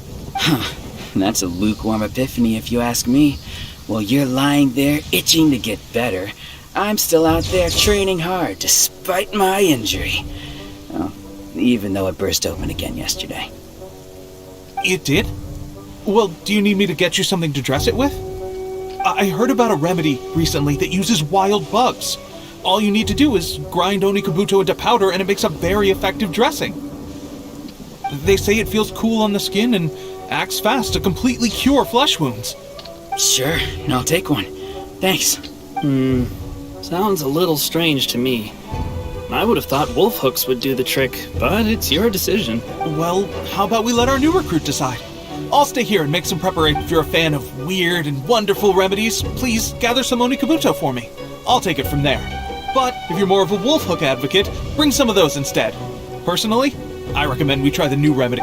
That's a lukewarm epiphany if you ask me. While you're lying there itching to get better, I'm still out there training hard despite my injury. Well, even though it burst open again yesterday. It did? Well, do you need me to get you something to dress it with? I heard about a remedy recently that uses wild bugs. All you need to do is grind Onikabuto into powder and it makes a very effective dressing. They say it feels cool on the skin and acts fast to completely cure flesh wounds. Sure, I'll take one. Thanks. Sounds a little strange to me. I would have thought wolf hooks would do the trick, but it's your decision. Well, how about we let our new recruit decide? I'll stay here and make some preparation. If you're a fan of weird and wonderful remedies, please gather some Onikabuto for me. I'll take it from there. But if you're more of a wolf hook advocate, bring some of those instead. Personally, I recommend we try the new remedy.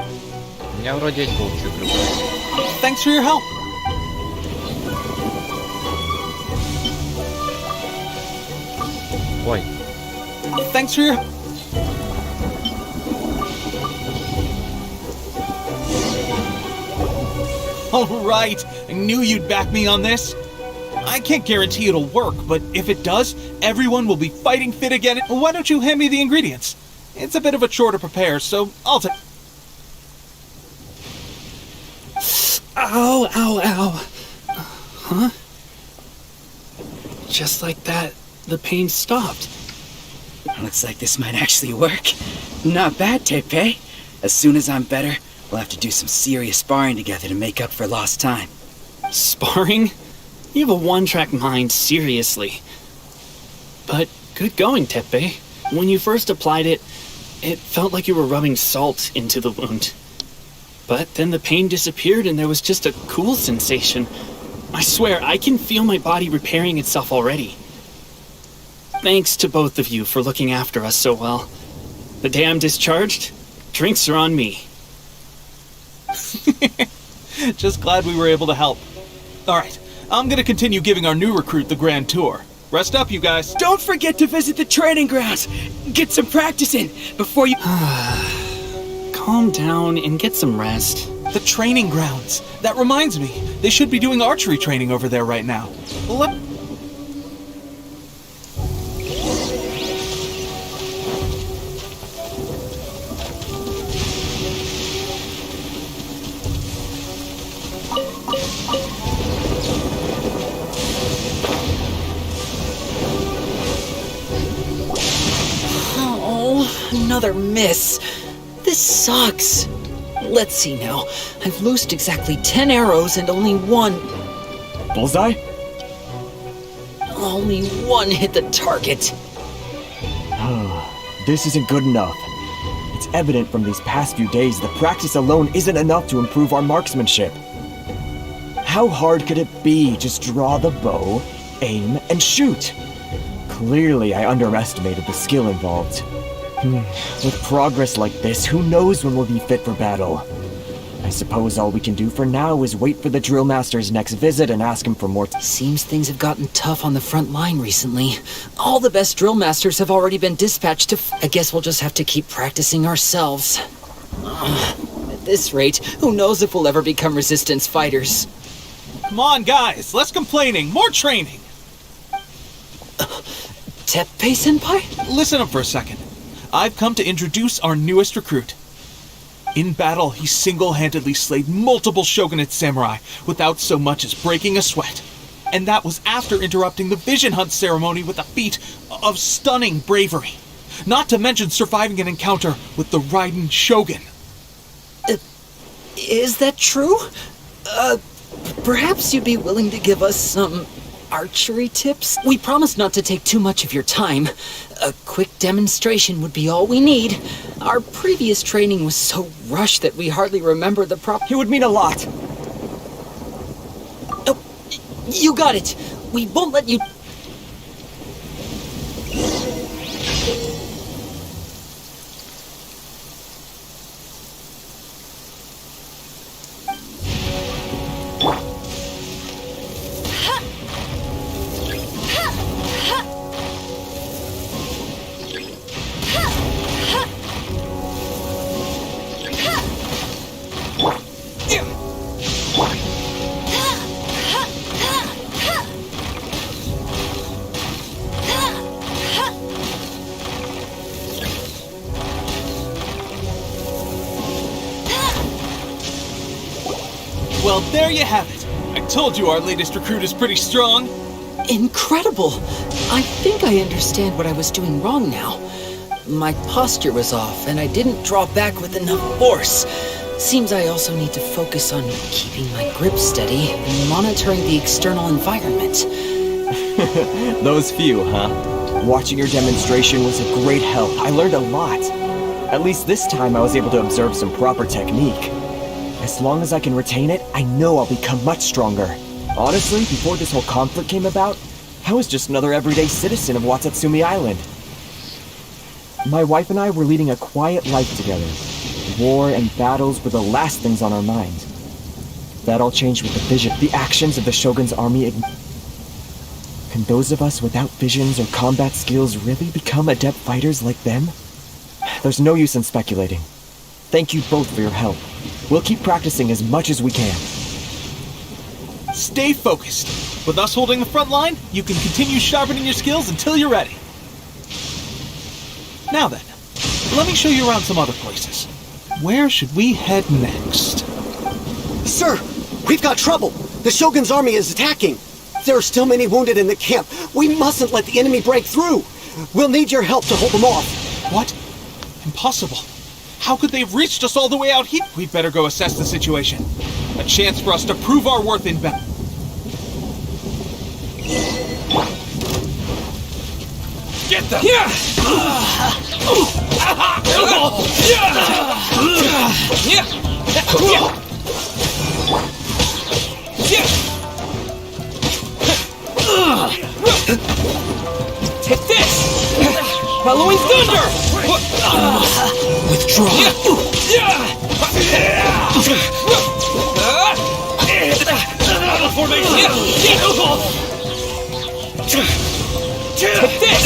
Thanks for your help. Ой. Thanks for your... Alright, I knew you'd back me on this. I can't guarantee it'll work, but if it does, everyone will be fighting fit again. Why don't you hand me the ingredients? It's a bit of a chore to prepare, so I'll take... Ow, ow, ow. Huh? Just like that, the pain stopped. Looks like this might actually work. Not bad, Teppei. As soon as I'm better, We'll have to do some serious sparring together to make up for lost time. Sparring? You have a one-track mind, seriously. But good going, Teppei. When you first applied it, it felt like you were rubbing salt into the wound. But then the pain disappeared and there was just a cool sensation. I swear, I can feel my body repairing itself already. Thanks to both of you for looking after us so well. The day I'm discharged, drinks are on me. Just glad we were able to help. Alright, I'm gonna continue giving our new recruit the grand tour. Rest up, you guys. Don't forget to visit the training grounds. Get some practice in before you... Calm down and get some rest. The training grounds. That reminds me, they should be doing archery training over there right now. Oh, another miss. This sucks. Let's see now. I've loosed exactly 10 arrows and only one... Bullseye? Only one hit the target. This isn't good enough. It's evident from these past few days that practice alone isn't enough to improve our marksmanship. How hard could it be? Just draw the bow, aim, and shoot. Clearly, I underestimated the skill involved. With progress like this, who knows when we'll be fit for battle? I suppose all we can do for now is wait for the drill master's next visit and ask him for more. Seems things have gotten tough on the front line recently. All the best drill masters have already been dispatched to... I guess we'll just have to keep practicing ourselves. At this rate, who knows if we'll ever become resistance fighters. Come on, guys, less complaining, more training. Teppei-senpai? Listen up for a second. I've come to introduce our newest recruit. In battle, he single-handedly slayed multiple shogunate samurai without so much as breaking a sweat. And that was after interrupting the vision hunt ceremony with a feat of stunning bravery. Not to mention surviving an encounter with the Raiden Shogun. Is that true? Perhaps you'd be willing to give us some archery tips? We promise not to take too much of your time. A quick demonstration would be all we need. Our previous training was so rushed that we hardly remember the It would mean a lot. Oh, you got it. We won't let you... Well, there you have it. I told you our latest recruit is pretty strong. Incredible! I think I understand what I was doing wrong now. My posture was off, and I didn't draw back with enough force. Seems I also need to focus on keeping my grip steady and monitoring the external environment. Those few, huh? Watching your demonstration was a great help. I learned a lot. At least this time I was able to observe some proper technique. As long as I can retain it, I know I'll become much stronger. Honestly, before this whole conflict came about, I was just another everyday citizen of Watatsumi Island. My wife and I were leading a quiet life together. War and battles were the last things on our mind. That all changed with the vision. The actions of the Shogun's army. Can those of us without visions or combat skills really become adept fighters like them? There's no use in speculating. Thank you both for your help. We'll keep practicing as much as we can. Stay focused. With us holding the front line, you can continue sharpening your skills until you're ready. Now then, let me show you around some other places. Where should we head next? Sir, we've got trouble. The Shogun's army is attacking. There are still many wounded in the camp. We mustn't let the enemy break through. We'll need your help to hold them off. What? Impossible. How could they have reached us all the way out here? We'd better go assess the situation. A chance for us to prove our worth in battle. Get them! Yeah! Take this! Halloween Thunder! Withdraw. Formation! Take this!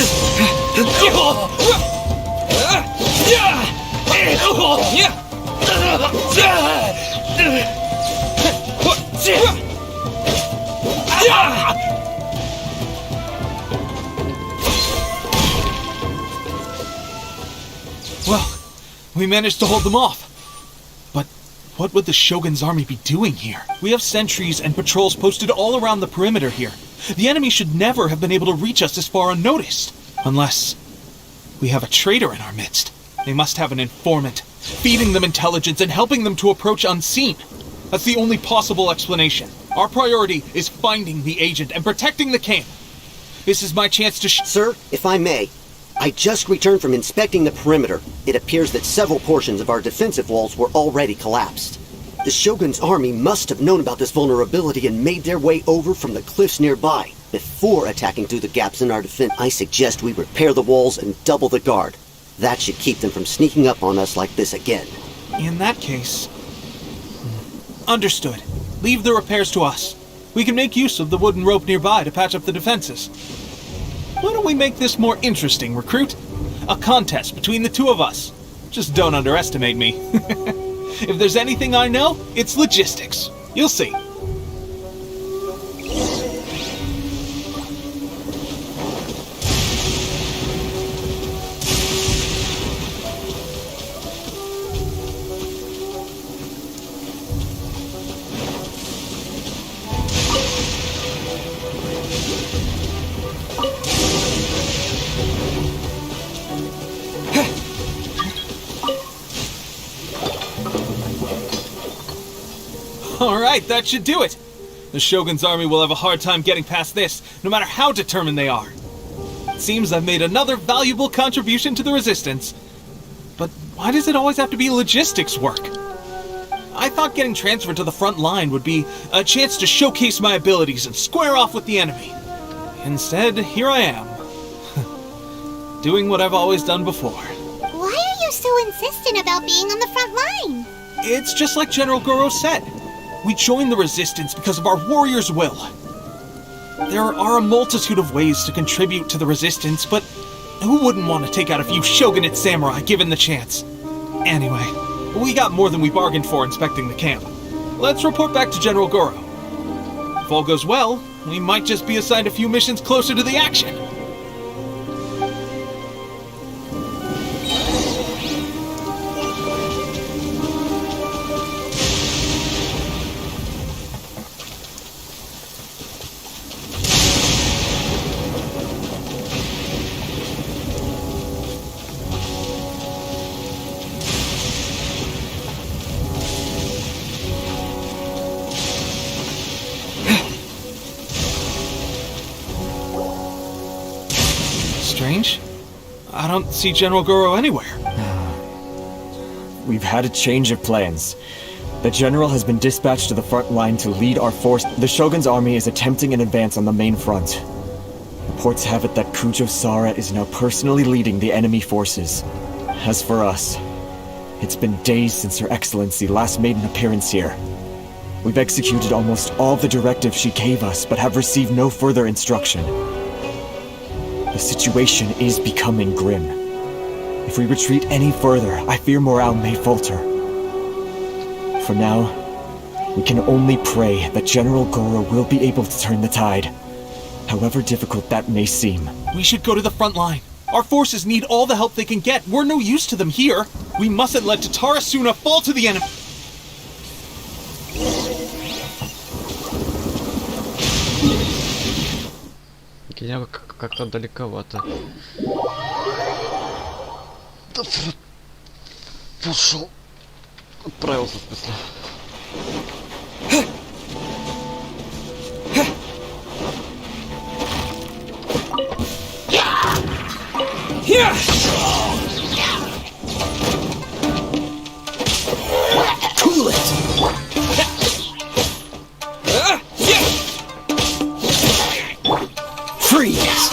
Well, we managed to hold them off. But what would the Shogun's army be doing here? We have sentries and patrols posted all around the perimeter here. The enemy should never have been able to reach us this far unnoticed. Unless we have a traitor in our midst. They must have an informant, feeding them intelligence and helping them to approach unseen. That's the only possible explanation. Our priority is finding the agent and protecting the camp. This is my chance to Sir, if I may, I just returned from inspecting the perimeter. It appears that several portions of our defensive walls were already collapsed. The Shogun's army must have known about this vulnerability and made their way over from the cliffs nearby before attacking through the gaps in our defense. I suggest we repair the walls and double the guard. That should keep them from sneaking up on us like this again. In that case... Understood. Leave the repairs to us. We can make use of the wooden rope nearby to patch up the defenses. Why don't we make this more interesting, recruit? A contest between the two of us. Just don't underestimate me. If there's anything I know, it's logistics. You'll see. Alright, that should do it. The Shogun's army will have a hard time getting past this, no matter how determined they are. It seems I've made another valuable contribution to the resistance. But why does it always have to be logistics work? I thought getting transferred to the front line would be a chance to showcase my abilities and square off with the enemy. Instead, here I am. Doing what I've always done before. Why are you so insistent about being on the front line? It's just like General Goro said. We joined the resistance because of our warrior's will. There are a multitude of ways to contribute to the resistance, but who wouldn't want to take out a few shogunate samurai given the chance? Anyway, we got more than we bargained for inspecting the camp. Let's report back to General Goro. If all goes well, we might just be assigned a few missions closer to the action. Strange. I don't see General Goro anywhere. We've had a change of plans. The General has been dispatched to the front line to lead our force. The Shogun's army is attempting an advance on the main front. Reports have it that Kujo Sara is now personally leading the enemy forces. As for us, it's been days since Her Excellency last made an appearance here. We've executed almost all the directives she gave us, but have received no further instruction. The situation is becoming grim. If we retreat any further, I fear morale may falter. For now, we can only pray that General Goro will be able to turn the tide, however difficult that may seem. We should go to the front line. Our forces need all the help they can get. We're no use to them here. We mustn't let Tatarasuna fall to the enemy. Я как-то далековато. Пошел. Отправился, в смысле. Cool it! Freeze!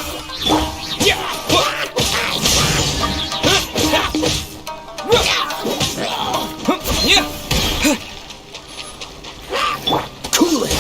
Cool it!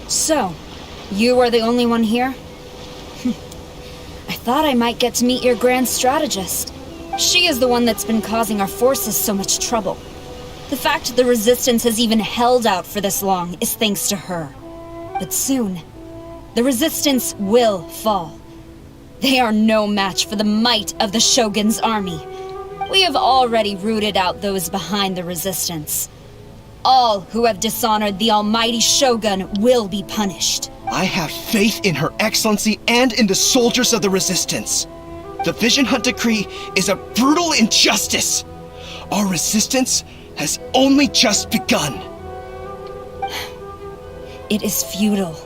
So, you are the only one here? I thought I might get to meet your grand strategist. She is the one that's been causing our forces so much trouble. The fact the Resistance has even held out for this long is thanks to her. But soon, the Resistance will fall. They are no match for the might of the Shogun's army. We have already rooted out those behind the Resistance. All who have dishonored the almighty Shogun will be punished. I have faith in Her Excellency and in the soldiers of the Resistance. The Vision Hunt Decree is a brutal injustice. Our resistance has only just begun. It is futile.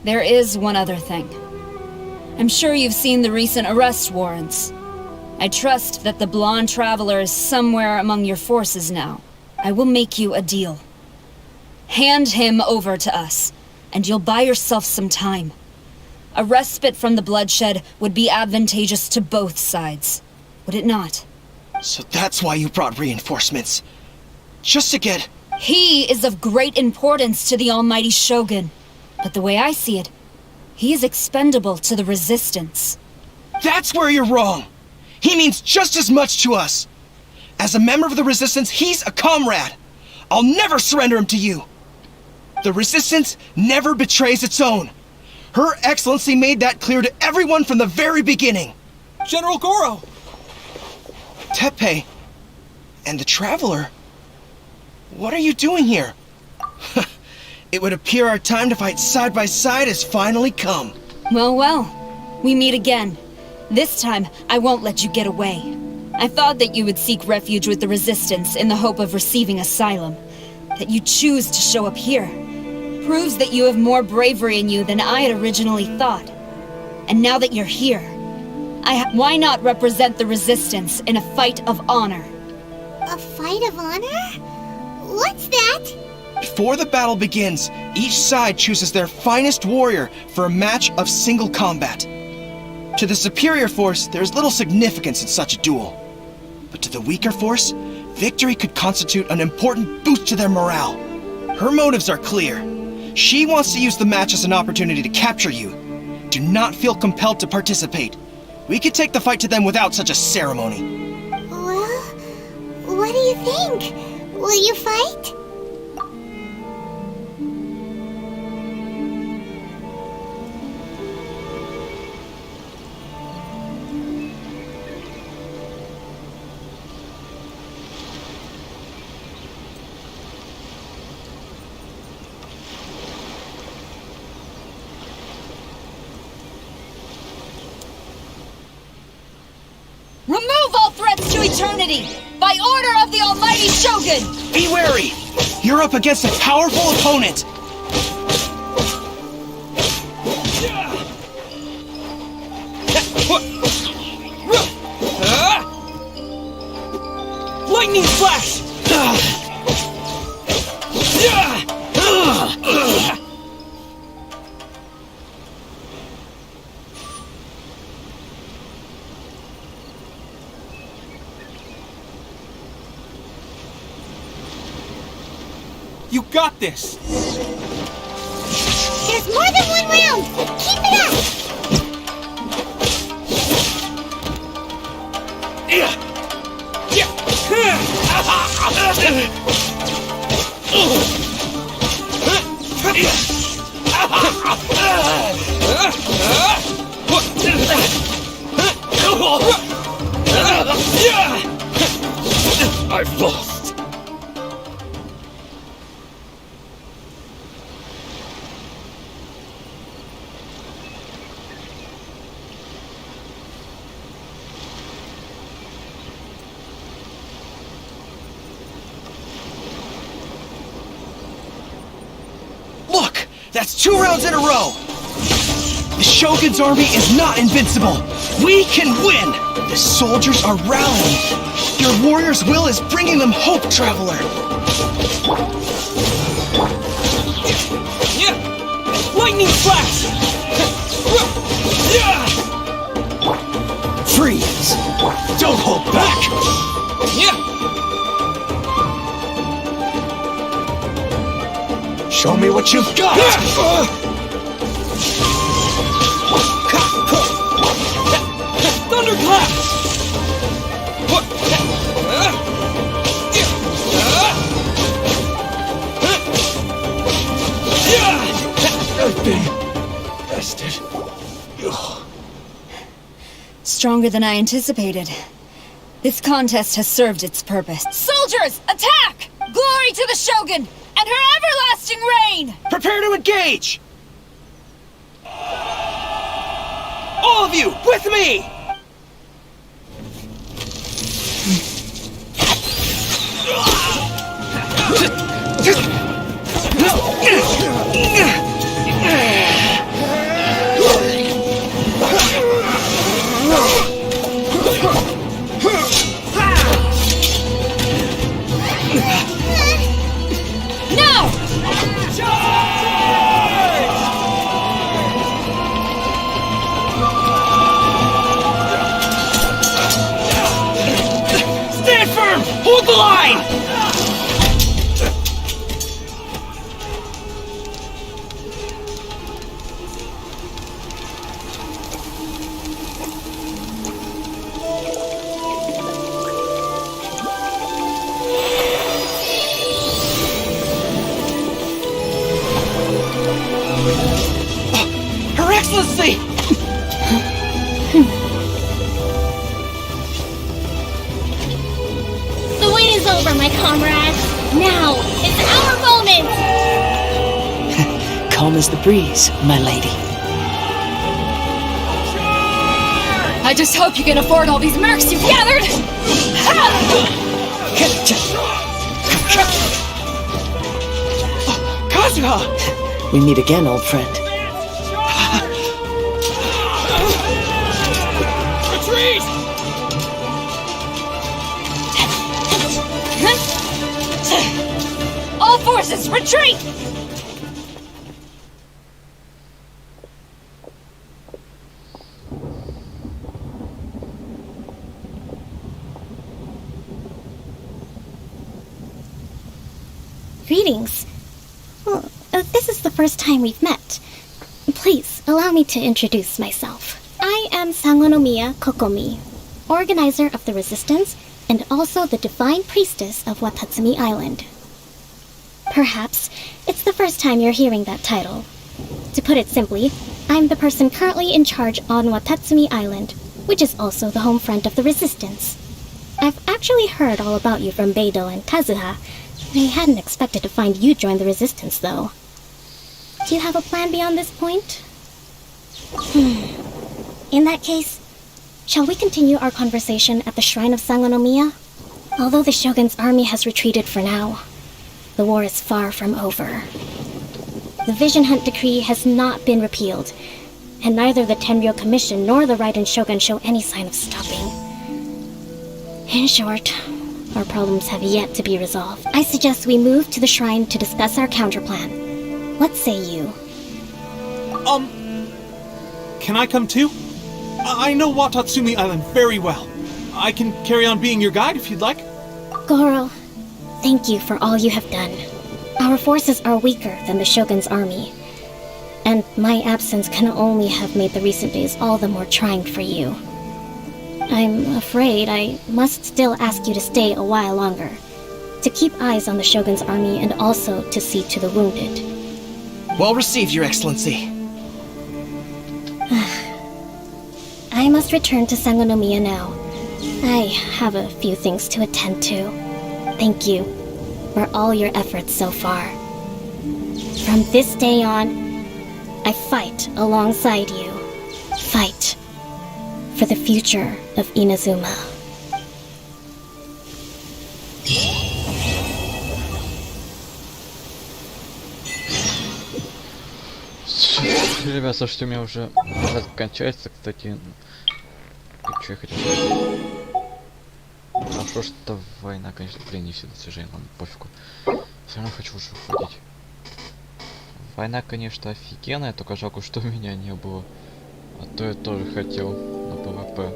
There is one other thing. I'm sure you've seen the recent arrest warrants. I trust that the blonde traveler is somewhere among your forces now. I will make you a deal. Hand him over to us, and you'll buy yourself some time. A respite from the bloodshed would be advantageous to both sides, would it not? So that's why you brought reinforcements. Just to get... He is of great importance to the almighty Shogun. But the way I see it, he is expendable to the Resistance. That's where you're wrong. He means just as much to us. As a member of the Resistance, he's a comrade. I'll never surrender him to you. The Resistance never betrays its own. Her Excellency made that clear to everyone from the very beginning. General Goro! Teppei and the Traveler? What are you doing here? It would appear our time to fight side by side has finally come. Well, well. We meet again. This time, I won't let you get away. I thought that you would seek refuge with the Resistance in the hope of receiving asylum. That you choose to show up here proves that you have more bravery in you than I had originally thought. And now that you're here, why not represent the Resistance in a fight of honor? A fight of honor? What's that? Before the battle begins, each side chooses their finest warrior for a match of single combat. To the superior force, there is little significance in such a duel. But to the weaker force, victory could constitute an important boost to their morale. Her motives are clear. She wants to use the match as an opportunity to capture you. Do not feel compelled to participate. We could take the fight to them without such a ceremony. Well, what do you think? Will you fight? Remove all threats to eternity! By order of the almighty Shogun! Be wary! You're up against a powerful opponent! Lightning flash! You got this! There's more than one round! Keep it up! I've lost. Look! That's 2 rounds in a row! The Shogun's army is not invincible! We can win! The soldiers are rallying! Your warrior's will is bringing them hope, Traveler! Lightning flash! Freeze! Don't hold back! Show me what you've got! Thunderclap! I've been rested. Stronger than I anticipated. This contest has served its purpose. Soldiers, attack! Glory to the Shogun and her everlasting reign! Prepare to engage! All of you, with me! No! Stand firm! Hold the line! Her Excellency! The wait is over, my comrades. Now, it's our moment! Calm as the breeze, my lady. I just hope you can afford all these mercs you've gathered! Kazuha! We meet again, old friend. Retreat! All forces, retreat! Greetings. Well, this is the first time we've met. Please, allow me to introduce myself. I am Sangonomiya Kokomi, organizer of the Resistance and also the Divine Priestess of Watatsumi Island. Perhaps it's the first time you're hearing that title. To put it simply, I'm the person currently in charge on Watatsumi Island, which is also the home front of the Resistance. I've actually heard all about you from Beidou and Kazuha. I hadn't expected to find you join the Resistance, though. Do you have a plan beyond this point? In that case, shall we continue our conversation at the Shrine of Sangonomiya? Although the Shogun's army has retreated for now, the war is far from over. The Vision Hunt Decree has not been repealed, and neither the Tenryou Commission nor the Raiden Shogun show any sign of stopping. In short, our problems have yet to be resolved. I suggest we move to the shrine to discuss our counterplan. What say you? Can I come too? I know Watatsumi Island very well. I can carry on being your guide if you'd like. Goro, thank you for all you have done. Our forces are weaker than the Shogun's army, and my absence can only have made the recent days all the more trying for you. I'm afraid I must still ask you to stay a while longer, to keep eyes on the Shogun's army and also to see to the wounded. Well received, Your Excellency. I must return to Sangonomiya now. I have a few things to attend to. Thank you for all your efforts so far. From this day on, I fight alongside you. Fight for the future of Inazuma. Ребят, слушайте, у меня уже кончается, кстати. Что я хотел сказать? Хорошо, что война, конечно, блин, не все достижения, ладно, пофигу. Все равно хочу уже уходить. Война, конечно, офигенная, только жалко, что меня не было. А то я тоже хотел на ПВП.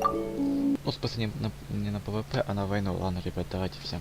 Ну, в смысле, не на ПВП, а на войну. Ладно, ребят, давайте всем.